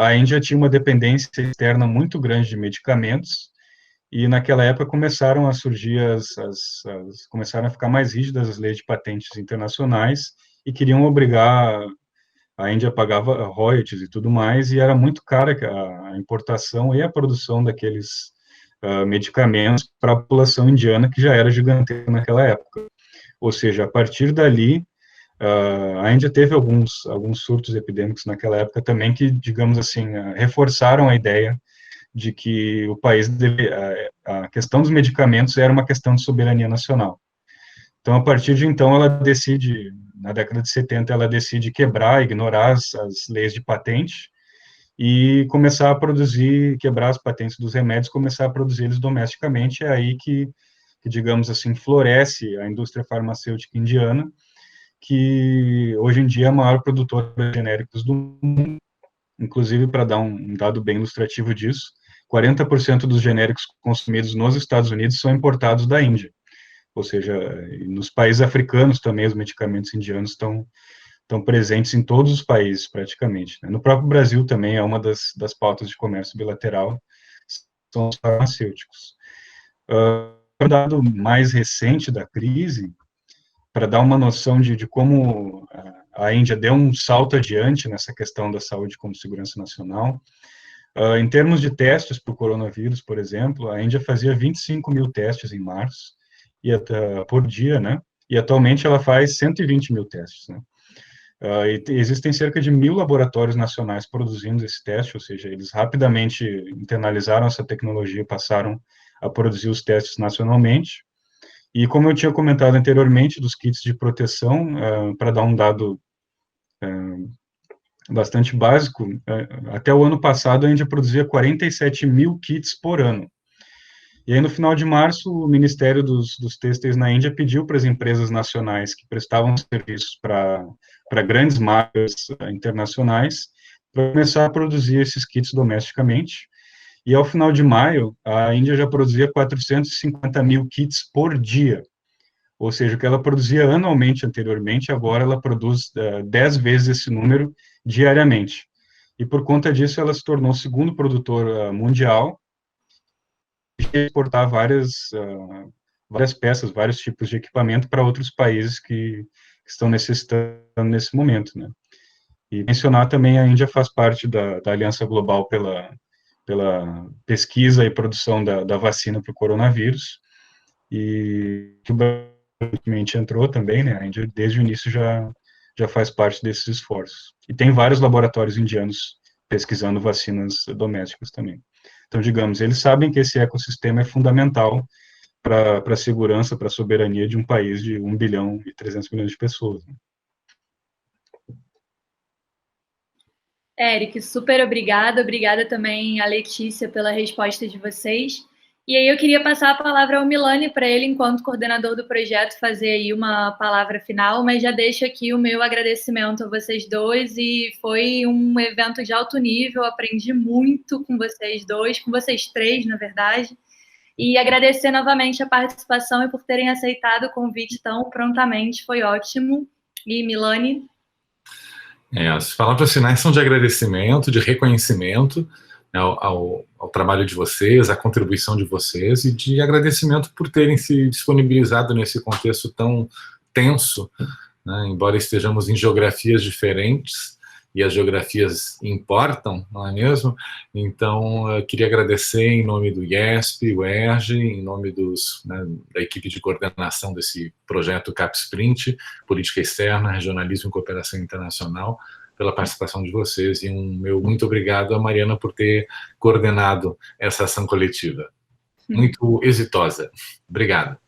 a Índia tinha uma dependência externa muito grande de medicamentos, e naquela época começaram a surgir começaram a ficar mais rígidas as leis de patentes internacionais, e queriam obrigar a Índia pagava royalties e tudo mais, e era muito cara a importação e a produção daqueles medicamentos para a população indiana, que já era gigantesca naquela época. Ou seja, a partir dali, a Índia teve alguns surtos epidêmicos naquela época também, que, digamos assim, reforçaram a ideia de que o país a questão dos medicamentos era uma questão de soberania nacional. Então, a partir de então, ela decide, na década de 70, ela decide quebrar, ignorar as leis de patente, e começar a produzir, quebrar as patentes dos remédios, começar a produzir eles domesticamente. É aí que, digamos assim, floresce a indústria farmacêutica indiana, que hoje em dia é a maior produtora de genéricos do mundo. Inclusive, para dar um dado bem ilustrativo disso, 40% dos genéricos consumidos nos Estados Unidos são importados da Índia. Ou seja, nos países africanos também os medicamentos indianos estão presentes em todos os países, praticamente. No próprio Brasil também é uma das pautas de comércio bilateral, são os farmacêuticos. Um dado mais recente da crise, para dar uma noção de como a Índia deu um salto adiante nessa questão da saúde como segurança nacional. Em termos de testes para o coronavírus, por exemplo, a Índia fazia 25 mil testes em março, por dia, né? E atualmente ela faz 120 mil testes, né? E existem cerca de 1.000 laboratórios nacionais produzindo esse teste, ou seja, eles rapidamente internalizaram essa tecnologia e passaram a produzir os testes nacionalmente. E como eu tinha comentado anteriormente, dos kits de proteção, para dar um dado bastante básico, até o ano passado a Índia produzia 47 mil kits por ano. E aí, no final de março, o Ministério dos Têxteis na Índia pediu para as empresas nacionais que prestavam serviços para grandes marcas internacionais para começar a produzir esses kits domesticamente. E ao final de maio, a Índia já produzia 450 mil kits por dia. Ou seja, o que ela produzia anualmente anteriormente, agora ela produz 10 vezes esse número diariamente. E por conta disso, ela se tornou o segundo produtor mundial e exportar várias peças, vários tipos de equipamento para outros países que estão necessitando nesse momento, né? E mencionar também a Índia faz parte da Aliança Global pela pesquisa e produção da vacina para o coronavírus, e que o Brasil entrou também, né? A Índia, desde o início, já faz parte desses esforços. E tem vários laboratórios indianos pesquisando vacinas domésticas também. Então, digamos, eles sabem que esse ecossistema é fundamental para a segurança, para a soberania de um país de 1 bilhão e 300 milhões de pessoas, né? Eric, super obrigada também a Letícia pela resposta de vocês. E aí eu queria passar a palavra ao Milani para ele, enquanto coordenador do projeto, fazer aí uma palavra final, mas já deixo aqui o meu agradecimento a vocês dois, e foi um evento de alto nível, aprendi muito com vocês dois, com vocês três, na verdade, e agradecer novamente a participação e por terem aceitado o convite tão prontamente, foi ótimo. E Milani? As palavras finais são de agradecimento, de reconhecimento, né, ao trabalho de vocês, à contribuição de vocês, e de agradecimento por terem se disponibilizado nesse contexto tão tenso, né, embora estejamos em geografias diferentes, e as geografias importam, não é mesmo? Então, eu queria agradecer em nome do IESP, o ERJ, em nome da equipe de coordenação desse projeto CapSprint, Política Externa, Regionalismo e Cooperação Internacional, pela participação de vocês, e um meu muito obrigado a Mariana por ter coordenado essa ação coletiva. Muito exitosa. Obrigado.